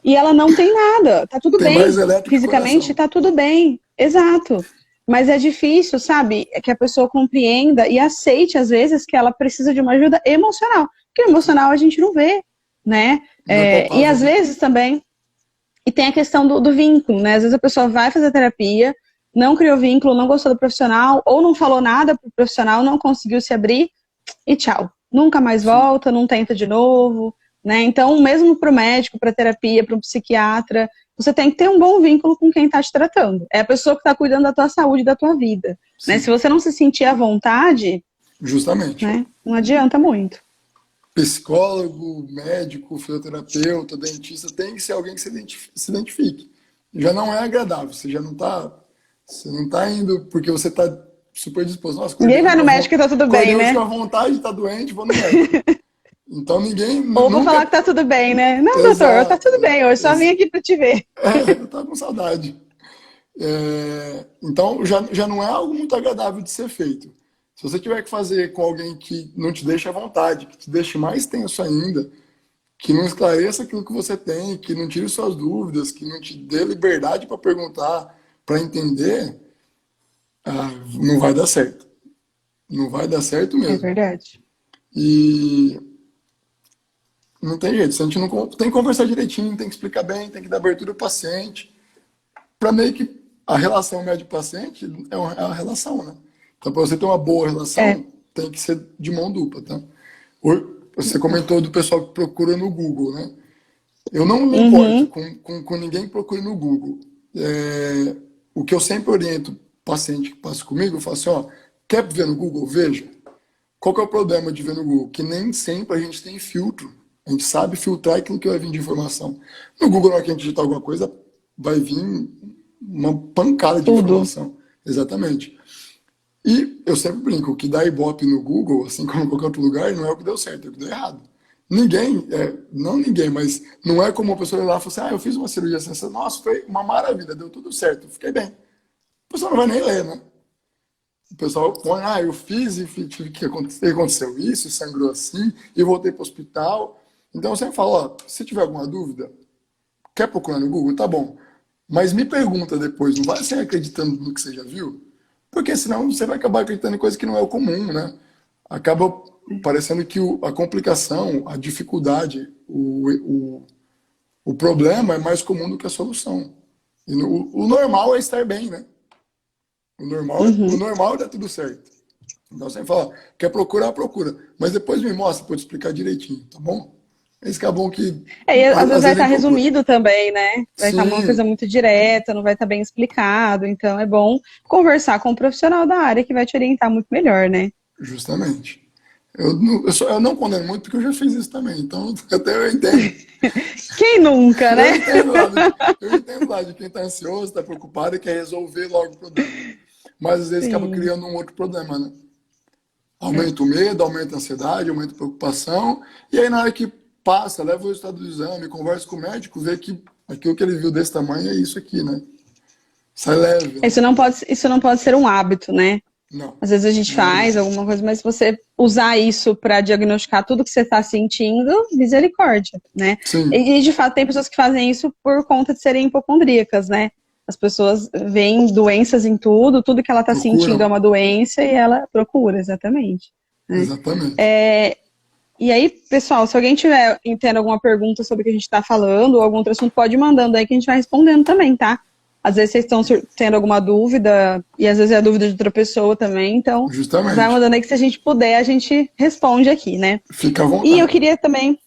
E ela não tem nada, tá tudo Tem mais bem, elétrico que fisicamente coração. tá tudo bem, exato. Mas é difícil, sabe, que a pessoa compreenda e aceite, às vezes, que ela precisa de uma ajuda emocional. Porque o emocional a gente não vê, né? Não é E palpável, às né? vezes também, e tem a questão do vínculo, né? Às vezes a pessoa vai fazer terapia, não criou vínculo, não gostou do profissional, ou não falou nada pro profissional, não conseguiu se abrir, e tchau. Nunca mais Sim, volta, não tenta de novo, né? Então, mesmo para o médico, para terapia, para um psiquiatra, você tem que ter um bom vínculo com quem está te tratando. É a pessoa que está cuidando da tua saúde, da tua vida, né? Se sim. você não se sentir à vontade, Justamente. né? Não adianta muito. Psicólogo, médico, fisioterapeuta, dentista, tem que ser alguém que se identifique. Já não é agradável, você não tá indo porque você está super disposto. Nossa, Ninguém vai no médico e tá tudo bem, acordei hoje com né? a vontade, está doente, vou no médico. Então ninguém Ou vou falar que nunca. tá tudo bem, né? Não, doutor, tá Exato. tudo bem, eu só vim aqui para te ver. Eu tava com saudade. Então já não é algo muito agradável de ser feito. Se você tiver que fazer com alguém que não te deixe à vontade, que te deixe mais tenso ainda, que não esclareça aquilo que você tem, que não tire suas dúvidas, que não te dê liberdade para perguntar, para entender, não vai dar certo. Não vai dar certo É mesmo. verdade. E não tem jeito. Se a gente não tem que conversar direitinho, tem que explicar bem, tem que dar abertura ao paciente, para meio que a relação médico-paciente é uma relação, né? Então, para você ter uma boa É. relação, tem que ser de mão dupla, tá? Você comentou do pessoal que procura no Google, né? Eu não me importo Uhum. com ninguém que procure no Google. O que eu sempre oriento o paciente que passa comigo, eu falo assim, ó, quer ver no Google? Veja. Qual que é o problema de ver no Google? Que nem sempre a gente tem filtro. A gente sabe filtrar aquilo que vai vir de informação. No Google, na hora que a gente digitar alguma coisa, vai vir uma pancada de Tudo. informação. Exatamente. E eu sempre brinco, o que dá ibope no Google, assim como em qualquer outro lugar, não é o que deu certo, é o que deu errado. Ninguém, não ninguém, mas não é como uma pessoa ir lá e falar assim, eu fiz uma cirurgia assim, nossa, foi uma maravilha, deu tudo certo, fiquei bem. A pessoa não vai nem ler, né? O pessoal põe, eu fiz e tive que aconteceu isso, sangrou assim, e voltei para o hospital. Então eu sempre falo, ó, se tiver alguma dúvida, quer procurar no Google? Tá bom. Mas me pergunta depois, não vai ser acreditando no que você já viu, porque senão você vai acabar acreditando em coisa que não é o comum, né? Acaba parecendo que a complicação, a dificuldade, o problema é mais comum do que a solução. E o normal é estar bem, né? O Uhum. normal é dar tudo certo. Então você fala, quer procurar, procura. Mas depois me mostra para eu te explicar direitinho, tá bom? Esse que é bom que E às vezes às vai vezes estar nem procura. resumido também, né? Vai estar uma coisa Sim, muito direta, não vai estar bem explicado. Então é bom conversar com um profissional da área que vai te orientar muito melhor, né? justamente. Eu não condeno muito porque eu já fiz isso também, então até eu entendo. Quem nunca, Eu né? entendo o lado eu entendo o lado de quem está ansioso, está preocupado e quer resolver logo o problema. Mas às vezes acaba Sim. criando um outro problema, né? É. Aumenta o medo, aumenta a ansiedade, aumenta a preocupação, e aí na hora que passa, leva o resultado do exame, conversa com o médico, vê que aquilo que ele viu desse tamanho é isso aqui, né? Sai leve, né? Isso não pode ser um hábito, né? Não. Às vezes a gente faz alguma coisa, mas se você usar isso para diagnosticar tudo que você está sentindo, misericórdia, né? Sim. E de fato tem pessoas que fazem isso por conta de serem hipocondríacas, né? As pessoas veem doenças em tudo, tudo que ela está sentindo é uma doença e ela procura, exatamente. Né? Exatamente. E aí, pessoal, se alguém tiver tendo alguma pergunta sobre o que a gente está falando, ou algum outro assunto, pode ir mandando aí que a gente vai respondendo também, tá? Às vezes vocês estão tendo alguma dúvida, e às vezes é a dúvida de outra pessoa também, então Justamente. vai mandando aí que se a gente puder, a gente responde aqui, né? Fica à vontade. E eu queria também,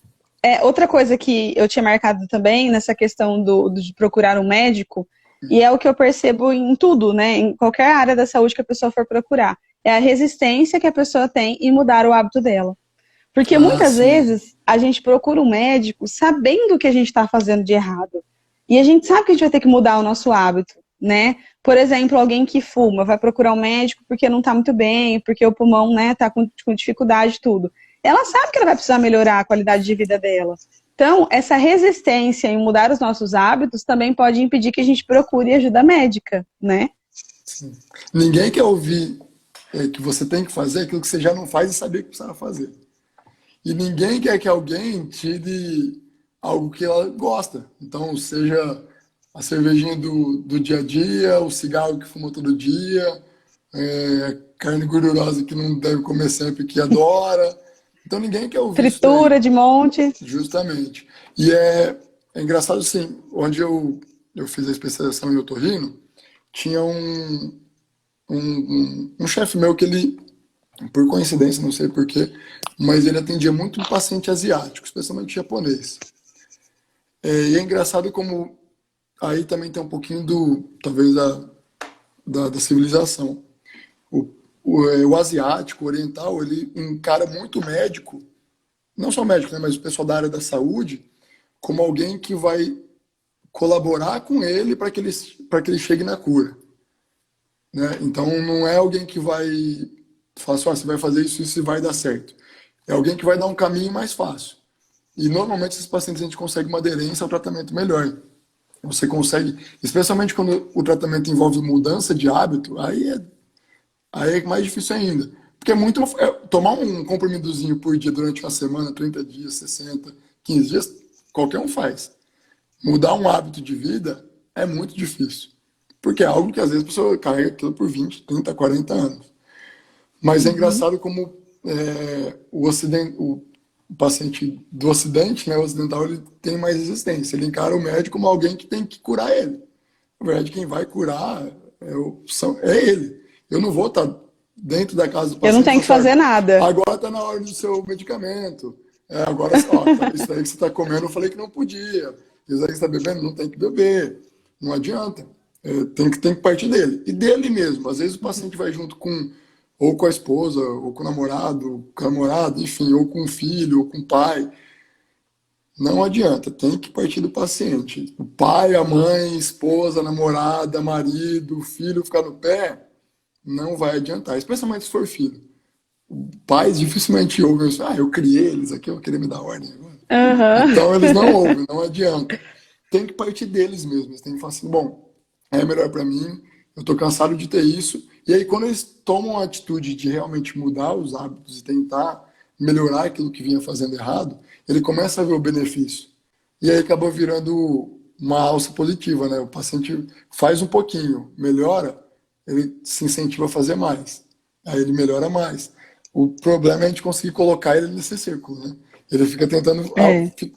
outra coisa que eu tinha marcado também, nessa questão de procurar um médico, e é o que eu percebo em tudo, né? Em qualquer área da saúde que a pessoa for procurar, é a resistência que a pessoa tem em mudar o hábito dela. Porque muitas vezes a gente procura um médico sabendo o que a gente está fazendo de errado. E a gente sabe que a gente vai ter que mudar o nosso hábito, né? Por exemplo, alguém que fuma vai procurar um médico porque não está muito bem, porque o pulmão, né, está com dificuldade e tudo. Ela sabe que ela vai precisar melhorar a qualidade de vida dela. Então, essa resistência em mudar os nossos hábitos também pode impedir que a gente procure ajuda médica, né? Sim. Ninguém quer ouvir que você tem que fazer aquilo que você já não faz e sabia que precisava fazer. E ninguém quer que alguém tire algo que ela gosta. Então, seja a cervejinha do dia a dia, o cigarro que fuma todo dia, carne gordurosa que não deve comer sempre, que adora. Então, ninguém quer ouvir fritura de monte. Justamente. E é engraçado, assim, onde eu fiz a especialização em otorrino, tinha um chefe meu que ele, por coincidência, não sei porquê, mas ele atendia muito paciente asiático, especialmente japonês. E é engraçado como aí também tem um pouquinho talvez, da civilização. O asiático, o oriental, ele encara muito o médico, não só o médico, né, mas o pessoal da área da saúde, como alguém que vai colaborar com ele para que ele chegue na cura. Né? Então, não é alguém que vai falar assim, você vai fazer isso e vai dar certo. É alguém que vai dar um caminho mais fácil. E, normalmente, esses pacientes a gente consegue uma aderência ao tratamento melhor. Você consegue, especialmente quando o tratamento envolve mudança de hábito, aí é mais difícil ainda. Porque tomar um comprimidozinho por dia durante uma semana, 30 dias, 60, 15 dias, qualquer um faz. Mudar um hábito de vida é muito difícil. Porque é algo que às vezes a pessoa carrega aquilo por 20, 30, 40 anos. Mas é engraçado como o paciente do Ocidente, né, o ocidental, ele tem mais resistência. Ele encara o médico como alguém que tem que curar ele. Na verdade, quem vai curar é ele. Eu não vou estar dentro da casa do paciente. Eu não tenho que fazer nada. Agora está na hora do seu medicamento. Agora, isso daí que você está comendo, eu falei que não podia. Isso daí que você está bebendo, não tem que beber. Não adianta. Tem que partir dele. E dele mesmo. Às vezes o paciente vai junto ou com a esposa, ou com o namorado, enfim, ou com o filho, ou com o pai. Não adianta, tem que partir do paciente. O pai, a mãe, esposa, namorada, marido, filho ficar no pé, não vai adiantar, especialmente se for filho. Pais dificilmente ouvem isso. Eu criei eles aqui, eu queria me dar ordem agora. Uhum. Então eles não ouvem, não adianta. Tem que partir deles mesmo. Eles têm que falar assim, bom, é melhor para mim, eu tô cansado de ter isso. E aí quando eles tomam a atitude de realmente mudar os hábitos e tentar melhorar aquilo que vinha fazendo errado, ele começa a ver o benefício. E aí acaba virando uma alça positiva, né? O paciente faz um pouquinho, melhora, ele se incentiva a fazer mais. Aí ele melhora mais. O problema é a gente conseguir colocar ele nesse círculo, né? Ele fica tentando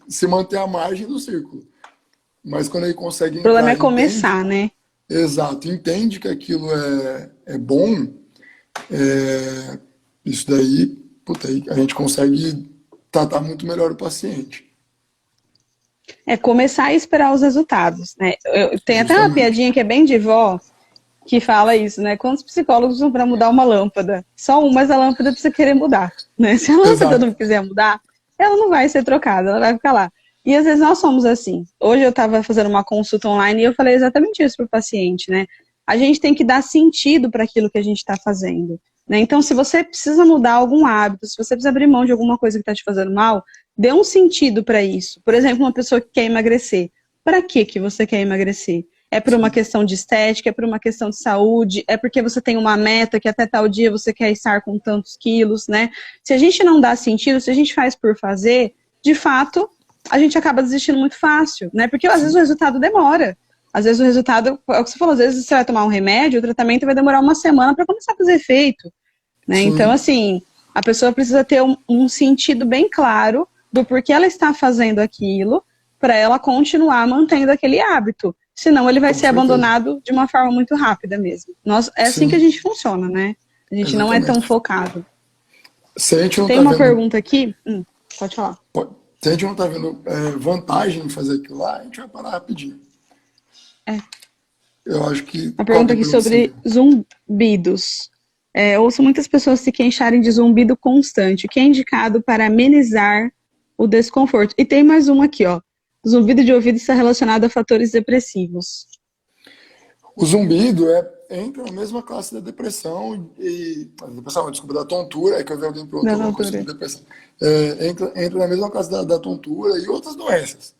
se manter à margem do círculo. Mas quando ele consegue... O problema é começar, né? Exato. Entende que aquilo é bom, isso daí, a gente consegue tratar muito melhor o paciente. Começar a esperar os resultados, né? Tem até uma piadinha que é bem de vó, que fala isso, né? Quantos psicólogos vão para mudar uma lâmpada? Só um, mas a lâmpada precisa querer mudar, né? Se a lâmpada não quiser mudar, ela não vai ser trocada, ela vai ficar lá. E às vezes nós somos assim. Hoje eu estava fazendo uma consulta online e eu falei exatamente isso para o paciente, né? A gente tem que dar sentido para aquilo que a gente está fazendo, né? Então, se você precisa mudar algum hábito, se você precisa abrir mão de alguma coisa que está te fazendo mal, dê um sentido para isso. Por exemplo, uma pessoa que quer emagrecer. Para que você quer emagrecer? é por uma questão de estética, é por uma questão de saúde, é porque você tem uma meta que até tal dia você quer estar com tantos quilos, né? Se a gente não dá sentido, se a gente faz por fazer, de fato, a gente acaba desistindo muito fácil, né? Porque às vezes o resultado demora. Às vezes o resultado, é o que você falou, às vezes você vai tomar um remédio, o tratamento vai demorar uma semana para começar a fazer efeito, né? Então, assim, a pessoa precisa ter um sentido bem claro do porquê ela está fazendo aquilo, para ela continuar mantendo aquele hábito. Senão ele vai ser abandonado de uma forma muito rápida mesmo. É assim que a gente funciona, né? A gente não é tão focado. Se a gente não Tem uma pergunta aqui. Pode falar. Se a gente não está vendo vantagem em fazer aquilo lá, a gente vai parar rapidinho. Eu acho que... Uma pergunta aqui sobre zumbidos. Ouço muitas pessoas se queixarem de zumbido constante, o que é indicado para amenizar o desconforto. E tem mais uma aqui, ó. Zumbido de ouvido está relacionado a fatores depressivos. O zumbido entra na mesma classe da depressão desculpa, da tontura, é que eu vi alguém perguntando alguma coisa sobre depressão. Entra na mesma classe da tontura e outras doenças.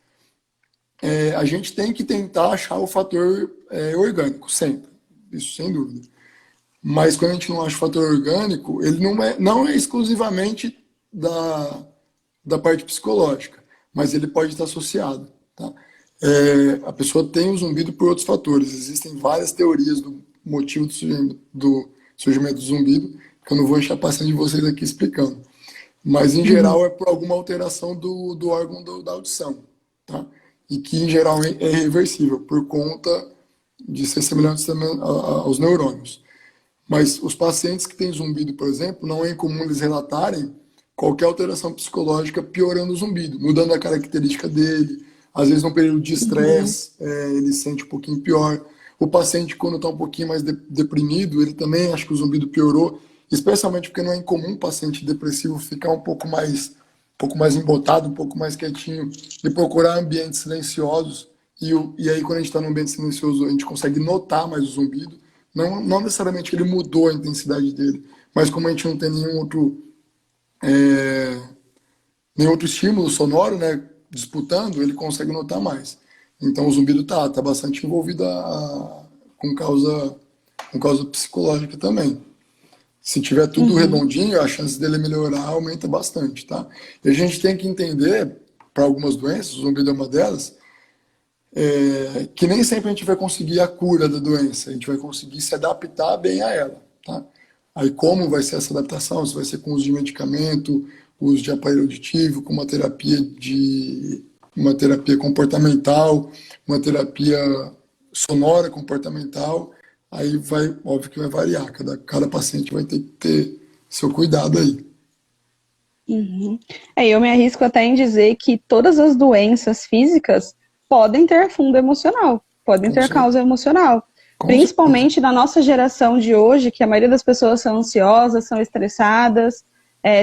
A gente tem que tentar achar o fator orgânico, sempre. Isso sem dúvida. Mas quando a gente não acha o fator orgânico, ele não é exclusivamente da parte psicológica, mas ele pode estar associado. Tá? A pessoa tem o zumbido por outros fatores. Existem várias teorias do motivo do surgimento do zumbido, que eu não vou encher a paciência de vocês aqui explicando. Mas, em geral, é por alguma alteração do órgão da audição. Tá? E que, em geral, é reversível, por conta de ser semelhante aos neurônios. Mas os pacientes que têm zumbido, por exemplo, não é incomum eles relatarem qualquer alteração psicológica piorando o zumbido, mudando a característica dele. Às vezes, num período de estresse, ele sente um pouquinho pior. O paciente, quando está um pouquinho mais deprimido, ele também acha que o zumbido piorou, especialmente porque não é incomum o paciente depressivo ficar um pouco mais embotado, um pouco mais quietinho e procurar ambientes silenciosos. E aí, quando a gente está num ambiente silencioso, a gente consegue notar mais o zumbido. Não necessariamente ele mudou a intensidade dele, mas como a gente não tem nenhum outro estímulo sonoro, né, disputando, ele consegue notar mais. Então o zumbido tá bastante envolvido com causa psicológica também. Se tiver tudo redondinho, a chance dele melhorar aumenta bastante, tá? E a gente tem que entender, para algumas doenças, o zumbido é uma delas, que nem sempre a gente vai conseguir a cura da doença, a gente vai conseguir se adaptar bem a ela, tá? Aí como vai ser essa adaptação? Se vai ser com uso de medicamento, uso de aparelho auditivo, com uma terapia comportamental, uma terapia sonora comportamental, aí óbvio que vai variar, cada paciente vai ter que ter seu cuidado aí. Eu me arrisco até em dizer que todas as doenças físicas podem ter fundo emocional, podem ter causa emocional. Principalmente na nossa geração de hoje, que a maioria das pessoas são ansiosas, são estressadas,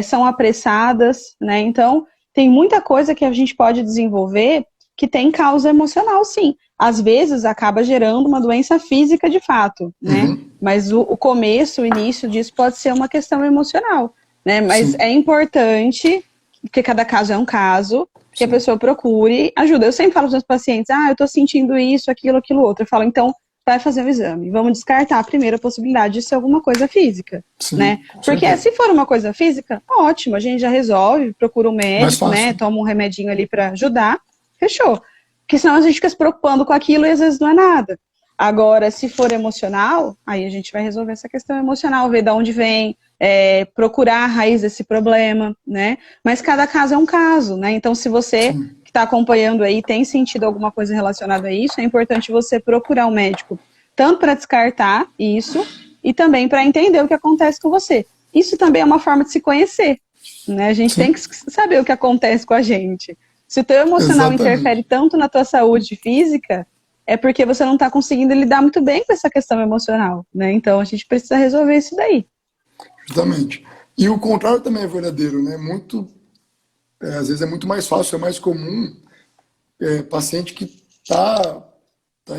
são apressadas, né? Então, tem muita coisa que a gente pode desenvolver que tem causa emocional, sim. Às vezes, acaba gerando uma doença física de fato, né? Mas o começo, o início disso pode ser uma questão emocional, né? Mas é importante, porque cada caso é um caso, que a pessoa procure ajuda. Eu sempre falo para os meus pacientes, eu estou sentindo isso, aquilo, outro. Eu falo, então, vai fazer um exame. Vamos descartar a primeira possibilidade de ser alguma coisa física, né? Porque se for uma coisa física, ótimo, a gente já resolve, procura um médico, né? Toma um remedinho ali para ajudar, fechou. Porque senão a gente fica se preocupando com aquilo e às vezes não é nada. Agora, se for emocional, aí a gente vai resolver essa questão emocional, ver de onde vem, procurar a raiz desse problema, né? Mas cada caso é um caso, né? Então, se você que está acompanhando aí tem sentido alguma coisa relacionada a isso, é importante você procurar um médico, tanto para descartar isso e também para entender o que acontece com você. Isso também é uma forma de se conhecer, né? A gente tem que saber o que acontece com a gente. Se o teu emocional interfere tanto na tua saúde física, é porque você não está conseguindo lidar muito bem com essa questão emocional, né? Então, a gente precisa resolver isso daí. Justamente. E o contrário também é verdadeiro, né? Às vezes é muito mais fácil, é mais comum paciente que está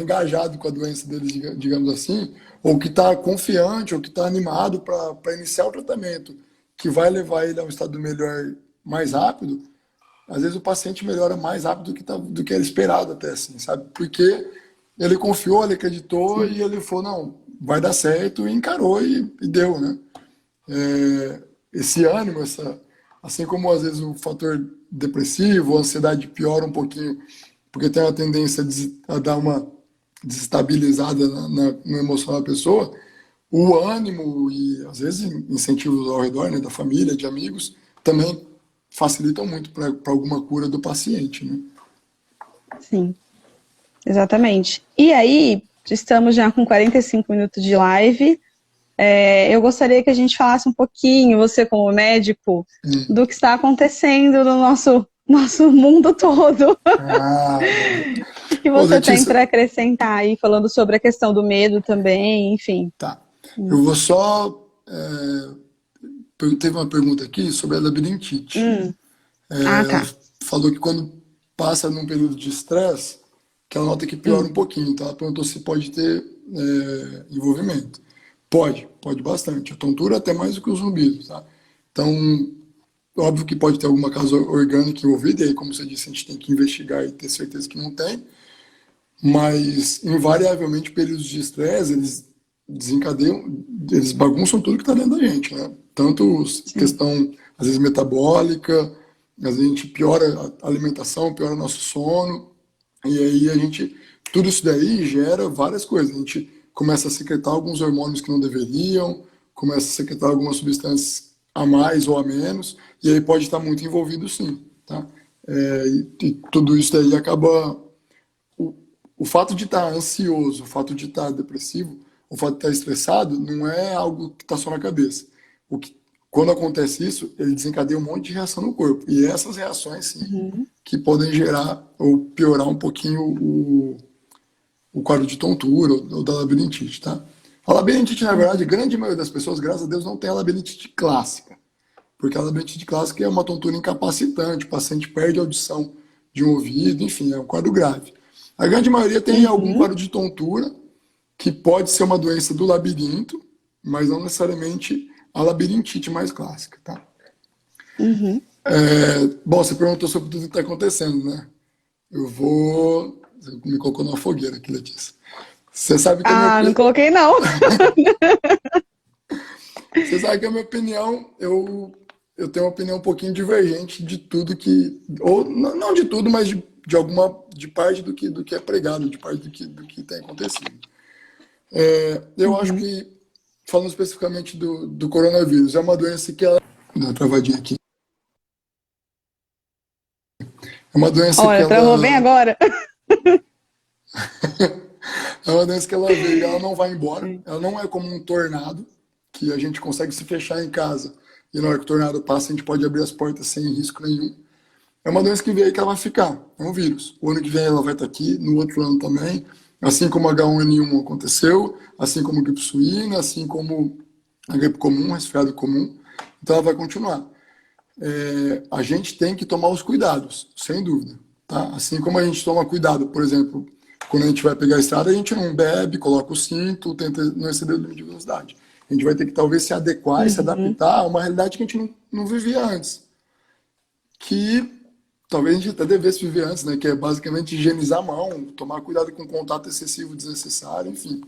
engajado com a doença dele, digamos assim, ou que está confiante, ou que está animado para iniciar o tratamento, que vai levar ele a um estado melhor mais rápido. Às vezes o paciente melhora mais rápido do que era esperado até, assim, sabe? Porque ele confiou, ele acreditou e ele falou, não, vai dar certo, e encarou e deu, né? Esse ânimo, assim como às vezes o fator depressivo, a ansiedade piora um pouquinho, porque tem uma tendência a dar uma desestabilizada no emocional da pessoa, o ânimo e às vezes incentivos ao redor, né, da família, de amigos, também facilitam muito para alguma cura do paciente, né? Sim, exatamente. E aí, estamos já com 45 minutos de live. Eu gostaria que a gente falasse um pouquinho, você como médico, Hum. do que está acontecendo no nosso mundo todo. Ah, O que ô, você tem Letícia, para acrescentar aí, falando sobre a questão do medo também, enfim. tá. Eu vou só. Teve uma pergunta aqui sobre a labirintite. Hum. Ah, Ela tá. falou que quando passa num período de estresse, que ela nota que piora Hum. um pouquinho. Então ela perguntou se pode ter envolvimento. Pode bastante. A tontura até mais do que os zumbidos, tá? Então, óbvio que pode ter alguma causa orgânica envolvida, e aí, como você disse, a gente tem que investigar e ter certeza que não tem. Mas, invariavelmente, períodos de estresse, eles desencadeiam, eles bagunçam tudo que está dentro da gente, né? Tanto Sim. questão, às vezes, metabólica, às vezes a gente piora a alimentação, piora o nosso sono, e aí tudo isso daí gera várias coisas. A gente começa a secretar alguns hormônios que não deveriam, começa a secretar algumas substâncias a mais ou a menos, e aí pode estar muito envolvido sim, tá? E tudo isso daí acaba o fato de estar ansioso, o fato de estar depressivo, o fato de estar estressado, não é algo que está só na cabeça. Quando acontece isso, ele desencadeia um monte de reação no corpo. E essas reações, sim, Uhum. que podem gerar ou piorar um pouquinho o quadro de tontura ou da labirintite, tá? A labirintite, na verdade, a Uhum. grande maioria das pessoas, graças a Deus, não tem a labirintite clássica. Porque a labirintite clássica é uma tontura incapacitante, o paciente perde a audição de um ouvido, enfim, é um quadro grave. A grande maioria tem algum Uhum. quadro de tontura, que pode ser uma doença do labirinto, mas não necessariamente a labirintite mais clássica, tá? Uhum. Bom, você perguntou sobre tudo que está acontecendo, né? Eu vou. Você me colocou numa fogueira aqui, Letícia. Você sabe que a minha, Ah, não coloquei não. você sabe que a minha opinião, eu tenho uma opinião um pouquinho divergente de tudo que. Ou não de tudo, mas de parte do que é pregado, de parte do que tem acontecido. Eu acho Uhum. que, falando especificamente do coronavírus, é uma doença que ela. Dá uma travadinha aqui. É uma doença que Olha, travou bem ela. agora. É uma doença que ela veio, ela não vai embora. Ela não é como um tornado, que a gente consegue se fechar em casa e na hora que o tornado passa, a gente pode abrir as portas sem risco nenhum. É uma doença que veio que ela vai ficar. É um vírus. O ano que vem ela vai estar aqui, no outro ano também. Assim como H1N1 aconteceu, assim como a gripe suína, assim como a gripe comum, resfriado comum. Então ela vai continuar. A gente tem que tomar os cuidados, sem dúvida. Tá? Assim como a gente toma cuidado, por exemplo, quando a gente vai pegar a estrada, a gente não bebe, coloca o cinto, tenta não exceder o limite de velocidade. A gente vai ter que talvez se adequar e se Uhum. adaptar a uma realidade que a gente não vivia antes. Que talvez a gente até devesse viver antes, né? Que é basicamente higienizar a mão, tomar cuidado com contato excessivo desnecessário, enfim.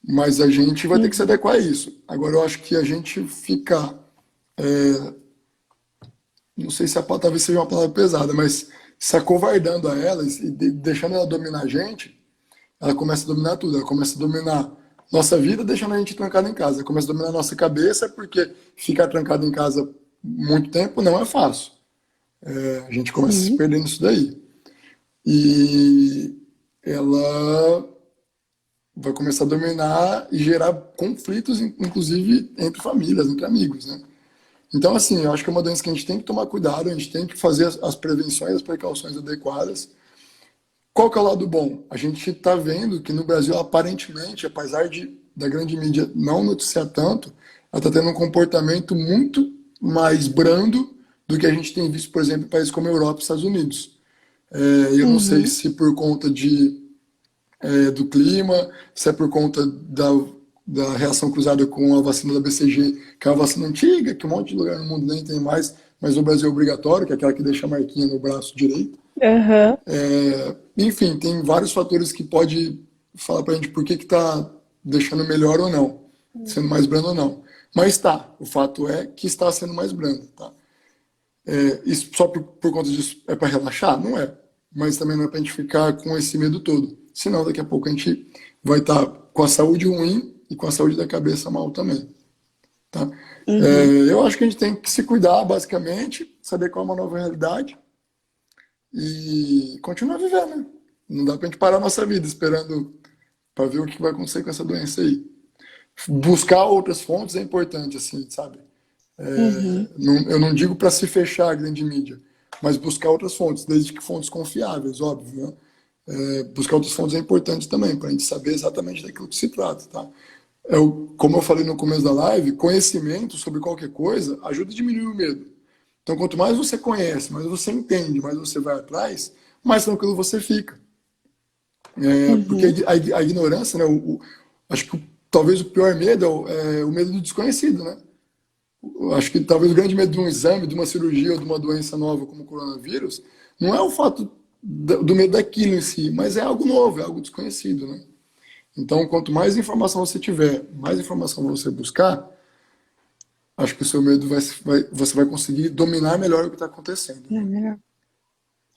Mas a gente vai ter que se Uhum. adequar a isso. Agora, eu acho que a gente ficar, não sei se a palavra talvez seja uma palavra pesada, mas se acovardando a ela e deixando ela dominar a gente, ela começa a dominar tudo. Ela começa a dominar nossa vida, deixando a gente trancado em casa. Ela começa a dominar a nossa cabeça, porque ficar trancado em casa muito tempo não é fácil. A gente começa a se Sim. perder nisso daí. E ela vai começar a dominar e gerar conflitos, inclusive entre famílias, entre amigos, né? Então, assim, eu acho que é uma doença que a gente tem que tomar cuidado, a gente tem que fazer as prevenções, as precauções adequadas. Qual que é o lado bom? A gente está vendo que no Brasil, aparentemente, apesar da grande mídia não noticiar tanto, ela está tendo um comportamento muito mais brando do que a gente tem visto, por exemplo, em países como a Europa e Estados Unidos. Eu não sei Uhum. se por conta do clima, se é por conta da reação cruzada com a vacina da BCG, que é uma vacina antiga, que um monte de lugar no mundo nem tem mais, mas no Brasil é obrigatório, que é aquela que deixa a marquinha no braço direito. Aham. Enfim, tem vários fatores que pode falar pra gente por que que tá deixando melhor ou não, sendo mais brando ou não. Mas tá, o fato é que está sendo mais brando, tá? Isso só por conta disso é para relaxar? Não é. Mas também não é para a gente ficar com esse medo todo. Senão, daqui a pouco a gente vai estar com a saúde ruim e com a saúde da cabeça mal também. Tá? Uhum. Eu acho que a gente tem que se cuidar, basicamente, saber qual é uma nova realidade e continuar vivendo. Né? Não dá para a gente parar a nossa vida esperando para ver o que vai acontecer com essa doença aí. Buscar outras fontes é importante, assim, sabe? Uhum. Eu não digo para se fechar a grande mídia, mas buscar outras fontes, desde que fontes confiáveis, óbvio, né? Buscar outras fontes é importante também, para a gente saber exatamente daquilo que se trata, tá? Como eu falei no começo da live, conhecimento sobre qualquer coisa ajuda a diminuir o medo. Então, quanto mais você conhece, mais você entende, mais você vai atrás, mais tranquilo você fica. Porque Uhum. a ignorância, né? Acho que talvez o pior medo é o medo do desconhecido, né? Eu acho que talvez o grande medo de um exame, de uma cirurgia ou de uma doença nova como o coronavírus, não é o fato do medo daquilo em si, mas é algo novo, é algo desconhecido, né? Então, quanto mais informação você tiver, mais informação você buscar, acho que o seu medo você vai conseguir dominar melhor o que está acontecendo. É Né? melhor.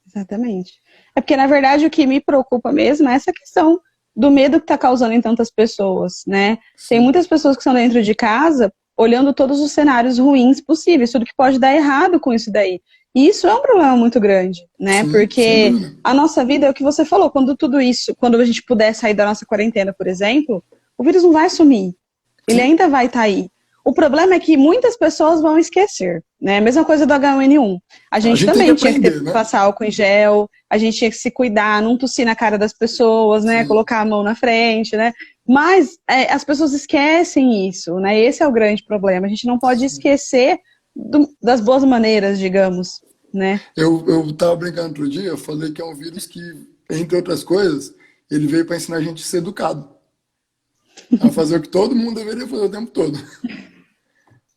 Exatamente. É porque, na verdade, o que me preocupa mesmo é essa questão do medo que está causando em tantas pessoas, né? Tem Sim, muitas pessoas que estão dentro de casa olhando todos os cenários ruins possíveis, tudo que pode dar errado com isso daí. E isso é um problema muito grande, né? sim, sem Porque dúvida. a nossa vida é o que você falou, quando tudo isso, quando a gente puder sair da nossa quarentena, por exemplo, o vírus não vai sumir. Ele Sim, ainda vai estar aí. O problema é que muitas pessoas vão esquecer, né? Mesma coisa do H1N1. A a gente gente tem que também tinha que aprender, ter, né? passar álcool em gel, a gente tinha que se cuidar, não tossir na cara das pessoas, né? Sim, Colocar a mão na frente, né? Mas as pessoas esquecem isso, né? Esse é o grande problema. A gente não pode sim. esquecer das boas maneiras, digamos, né? Eu tava brincando outro dia, eu falei que é um vírus que, entre outras coisas, ele veio para ensinar a gente a ser educado, a fazer o que todo mundo deveria fazer o tempo todo.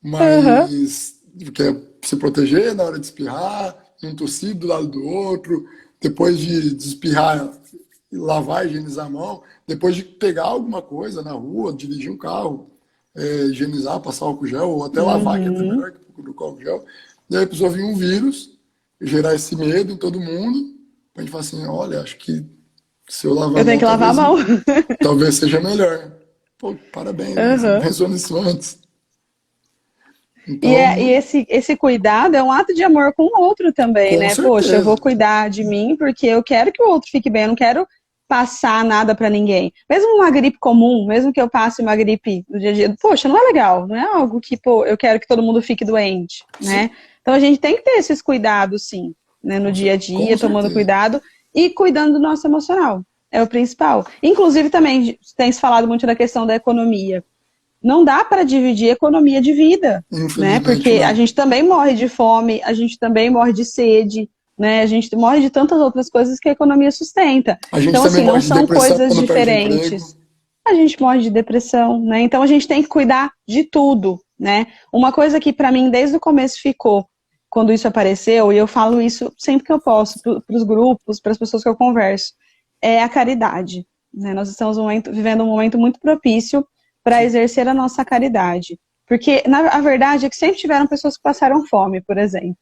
Uhum. Mas que é se proteger na hora de espirrar, não tossir do lado do outro, depois de espirrar, lavar, higienizar a mão, depois de pegar alguma coisa na rua, dirigir um carro, higienizar, passar álcool gel, ou até lavar, que é até Uhum. melhor que do álcool gel. E aí a pessoa vir um vírus, gerar esse medo em todo mundo, a gente falar assim, olha, acho que se eu lavar Eu a tenho mão, que lavar a mão. talvez seja melhor. Pô, parabéns, né? Você não Uhum. pensou nisso antes. E Então, esse cuidado é um ato de amor com o outro também, com né? Poxa, eu vou certeza. cuidar de mim porque eu quero que o outro fique bem, eu não quero passar nada para ninguém. Mesmo uma gripe comum, mesmo que eu passe uma gripe no dia a dia, poxa, não é legal, não é algo que, pô, eu quero que todo mundo fique doente, né? Sim, Então a gente tem que ter esses cuidados, sim, né, no dia a com dia, tomando certeza. cuidado e cuidando do nosso emocional. É o principal. Inclusive, também tem se falado muito da questão da economia. Não dá para dividir economia de vida, né? Infelizmente, Porque a não. gente também morre de fome, a gente também morre de sede, né? A gente morre de tantas outras coisas que a economia sustenta. A gente Então, também assim, não morre de são depressão coisas quando perde emprego. diferentes. A gente morre de depressão, né? Então a gente tem que cuidar de tudo, né? Uma coisa que para mim desde o começo ficou, quando isso apareceu, e eu falo isso sempre que eu posso para os grupos, para as pessoas que eu converso, é a caridade, né? Nós estamos vivendo um momento muito propício para Sim, exercer a nossa caridade. Porque a verdade é que sempre tiveram pessoas que passaram fome, por exemplo.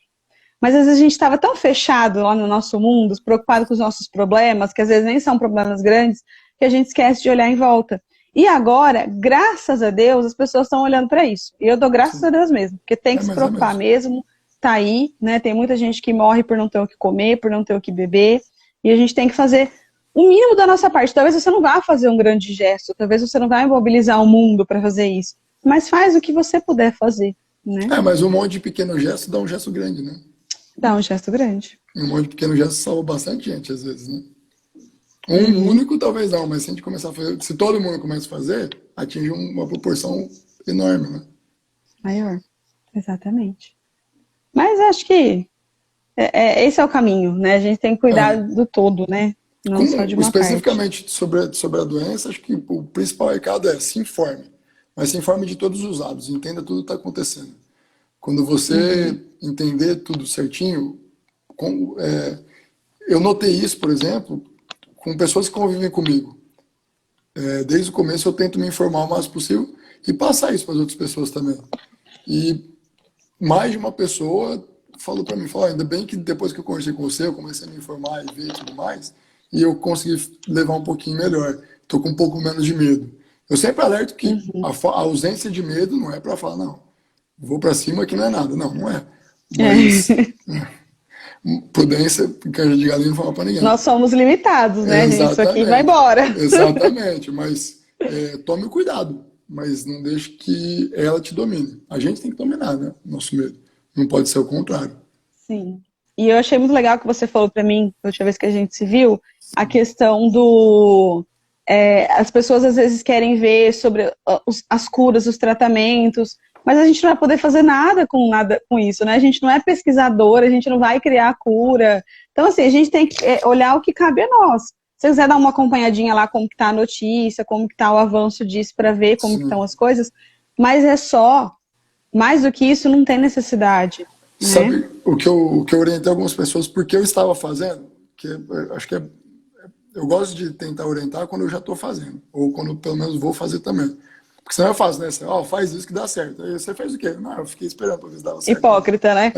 Mas às vezes a gente estava tão fechado lá no nosso mundo, preocupado com os nossos problemas, que às vezes nem são problemas grandes, que a gente esquece de olhar em volta. E agora, graças a Deus, as pessoas estão olhando para isso. E eu dou graças a sim. Deus mesmo, porque tem que se Mas é preocupar mesmo. mesmo, tá aí, né? Tem muita gente que morre por não ter o que comer, por não ter o que beber, e a gente tem que fazer o mínimo da nossa parte. Talvez você não vá fazer um grande gesto, talvez você não vá mobilizar o mundo para fazer isso, mas faz o que você puder fazer, né? Mas um monte de pequeno gesto dá um gesto grande, né? Dá um gesto grande. Um monte de pequeno gesto salva bastante gente, às vezes, né? Um Uhum. único talvez não, mas se a gente começar a fazer, se todo mundo começa a fazer, atinge uma proporção enorme, né? Maior, exatamente. Mas acho que esse é o caminho, né? A gente tem que cuidar É. do todo, né? Não só de Como uma parte. especificamente sobre a doença, acho que o principal recado é se informe, mas se informe de todos os lados, entenda tudo que está acontecendo. Quando Uhum. você entender tudo certinho, com, eu notei isso, por exemplo, com pessoas que convivem comigo. Desde o começo eu tento me informar o máximo possível e passar isso para as outras pessoas também. E mais de uma pessoa falou para mim, falou, ainda bem que depois que eu conversei com você, eu comecei a me informar e ver e tudo mais, e eu consegui levar um pouquinho melhor. Estou com um pouco menos de medo. Eu sempre alerto que a ausência de medo não é para falar, não, vou para cima que não é nada. Não, não é. Mas prudência, canja de galinha não fala para ninguém. Nós somos limitados, né, gente? Isso aqui vai embora. Exatamente, mas tome cuidado, mas não deixe que ela te domine. A gente tem que dominar, né? Nosso medo. Não pode ser o contrário. Sim. E eu achei muito legal que você falou para mim, a última vez que a gente se viu, a questão do... as pessoas às vezes querem ver sobre as curas, os tratamentos, mas a gente não vai poder fazer nada com isso, né? A gente não é pesquisador, a gente não vai criar a cura. Então, assim, a gente tem que olhar o que cabe a nós. Se você quiser dar uma acompanhadinha lá, como que tá a notícia, como que tá o avanço disso, para ver como que estão as coisas, mas mais do que isso, não tem necessidade. Sabe né? o que eu orientei algumas pessoas, porque eu estava fazendo, acho que eu gosto de tentar orientar quando eu já estou fazendo, ou quando pelo menos vou fazer também. Porque senão é fácil, né? Você, faz isso que dá certo. Aí você fez o quê? Não, eu fiquei esperando para ver se dava certo. Hipócrita, né?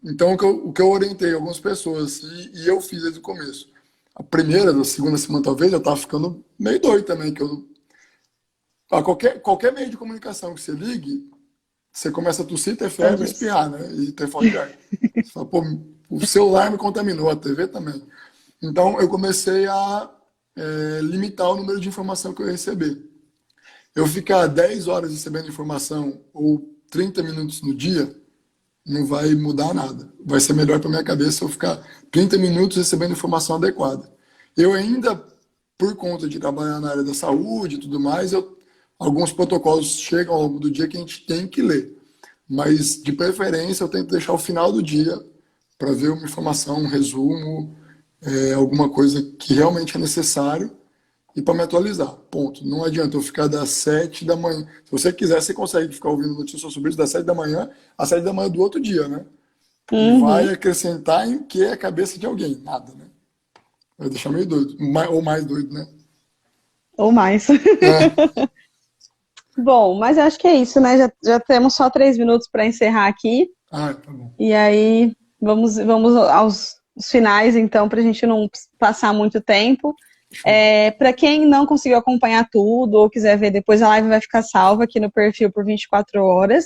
Então, o que eu orientei algumas pessoas, e eu fiz desde o começo. A primeira, da segunda semana, talvez, eu estava ficando meio doido também. Qualquer meio de comunicação que você ligue, você começa a tossir, ter febre, espirrar, né? E ter falta de ar. Você fala, pô, o celular me contaminou, a TV também. Então, eu comecei a limitar o número de informação que eu ia receber. Eu ficar 10 horas recebendo informação ou 30 minutos no dia, não vai mudar nada. Vai ser melhor para minha cabeça eu ficar 30 minutos recebendo informação adequada. Eu ainda, por conta de trabalhar na área da saúde e tudo mais, alguns protocolos chegam ao longo do dia que a gente tem que ler. Mas, de preferência, eu tento deixar o final do dia para ver uma informação, um resumo, alguma coisa que realmente é necessário e para me atualizar. Ponto. Não adianta eu ficar das 7 da manhã. Se você quiser, você consegue ficar ouvindo notícias sobre isso das 7 da manhã às 7 da manhã do outro dia, né? E vai acrescentar em que é a cabeça de alguém. Nada, né? Vai deixar meio doido. Ou mais doido, né? Ou mais. Bom, mas acho que é isso, né? Já temos só 3 minutos para encerrar aqui. Tá bom. E aí, vamos aos finais, então, para a gente não passar muito tempo. Para quem não conseguiu acompanhar tudo ou quiser ver depois, a live vai ficar salva aqui no perfil por 24 horas.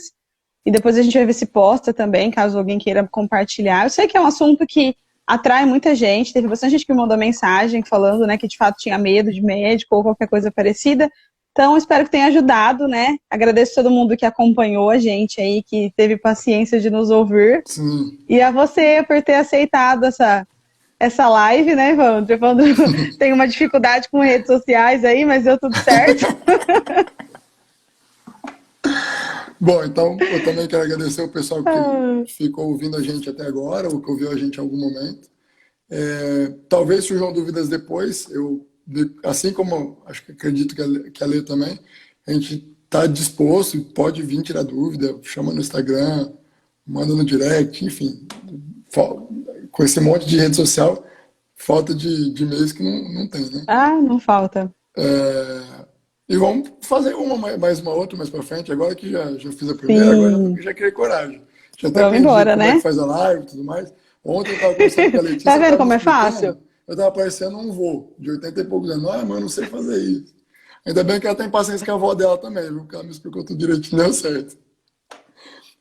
E depois a gente vai ver se posta também, caso alguém queira compartilhar. Eu sei que é um assunto que atrai muita gente. Teve bastante gente que me mandou mensagem falando, né, que de fato tinha medo de médico ou qualquer coisa parecida. Então, espero que tenha ajudado, né? Agradeço a todo mundo que acompanhou a gente aí, que teve paciência de nos ouvir. Sim. E a você por ter aceitado essa live, né, Evandro? Evandro tem uma dificuldade com redes sociais aí, mas deu tudo certo. Bom, então eu também quero agradecer o pessoal que ficou ouvindo a gente até agora, ou que ouviu a gente em algum momento. Talvez surjam dúvidas depois, assim como acredito que a Lê também, a gente está disposto, pode vir tirar dúvida, chama no Instagram, manda no direct, enfim. Com esse monte de rede social, falta de meios que não tem, né? Não falta. E vamos fazer mais uma outra mais pra frente, agora que já fiz a primeira, agora já criei coragem. Já até vamos embora, como né? é que faz a live e tudo mais. Ontem eu estava conversando com a Letícia. Tá vendo como é fácil? Eu estava parecendo um vô de 80 e poucos anos. Mas eu não sei fazer isso. Ainda bem que ela tem paciência com a avó dela também, viu? Porque ela me explicou tudo direitinho, deu certo.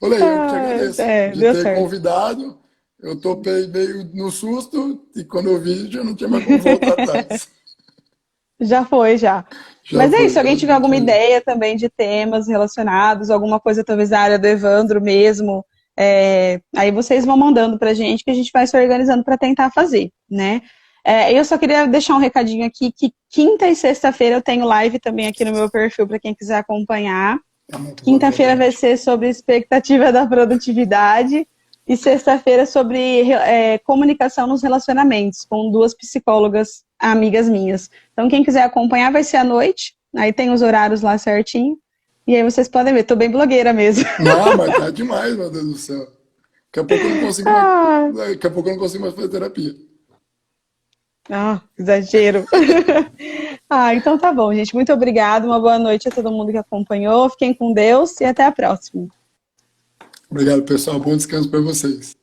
Olha aí, eu te agradeço de ter certo. convidado. Eu topei meio no susto e quando eu vi, já não tinha mais como voltar atrás. Já foi. Mas é isso, se alguém tiver alguma ideia também de temas relacionados, alguma coisa talvez da área do Evandro mesmo, aí vocês vão mandando pra gente, que a gente vai se organizando para tentar fazer, né? Eu só queria deixar um recadinho aqui, que quinta e sexta-feira eu tenho live também aqui no meu perfil, para quem quiser acompanhar. Quinta-feira vai ser sobre expectativa da produtividade e sexta-feira sobre comunicação nos relacionamentos, com 2 psicólogas amigas minhas. Então, quem quiser acompanhar vai ser à noite, aí tem os horários lá certinho, e aí vocês podem ver, tô bem blogueira mesmo. Não, mas tá demais, meu Deus do céu. Daqui a pouco eu não consigo mais, Ah, daqui a pouco eu não consigo mais fazer terapia. exagero. Então tá bom, gente. Muito obrigada. Uma boa noite a todo mundo que acompanhou. Fiquem com Deus e até a próxima. Obrigado, pessoal. Bom descanso para vocês.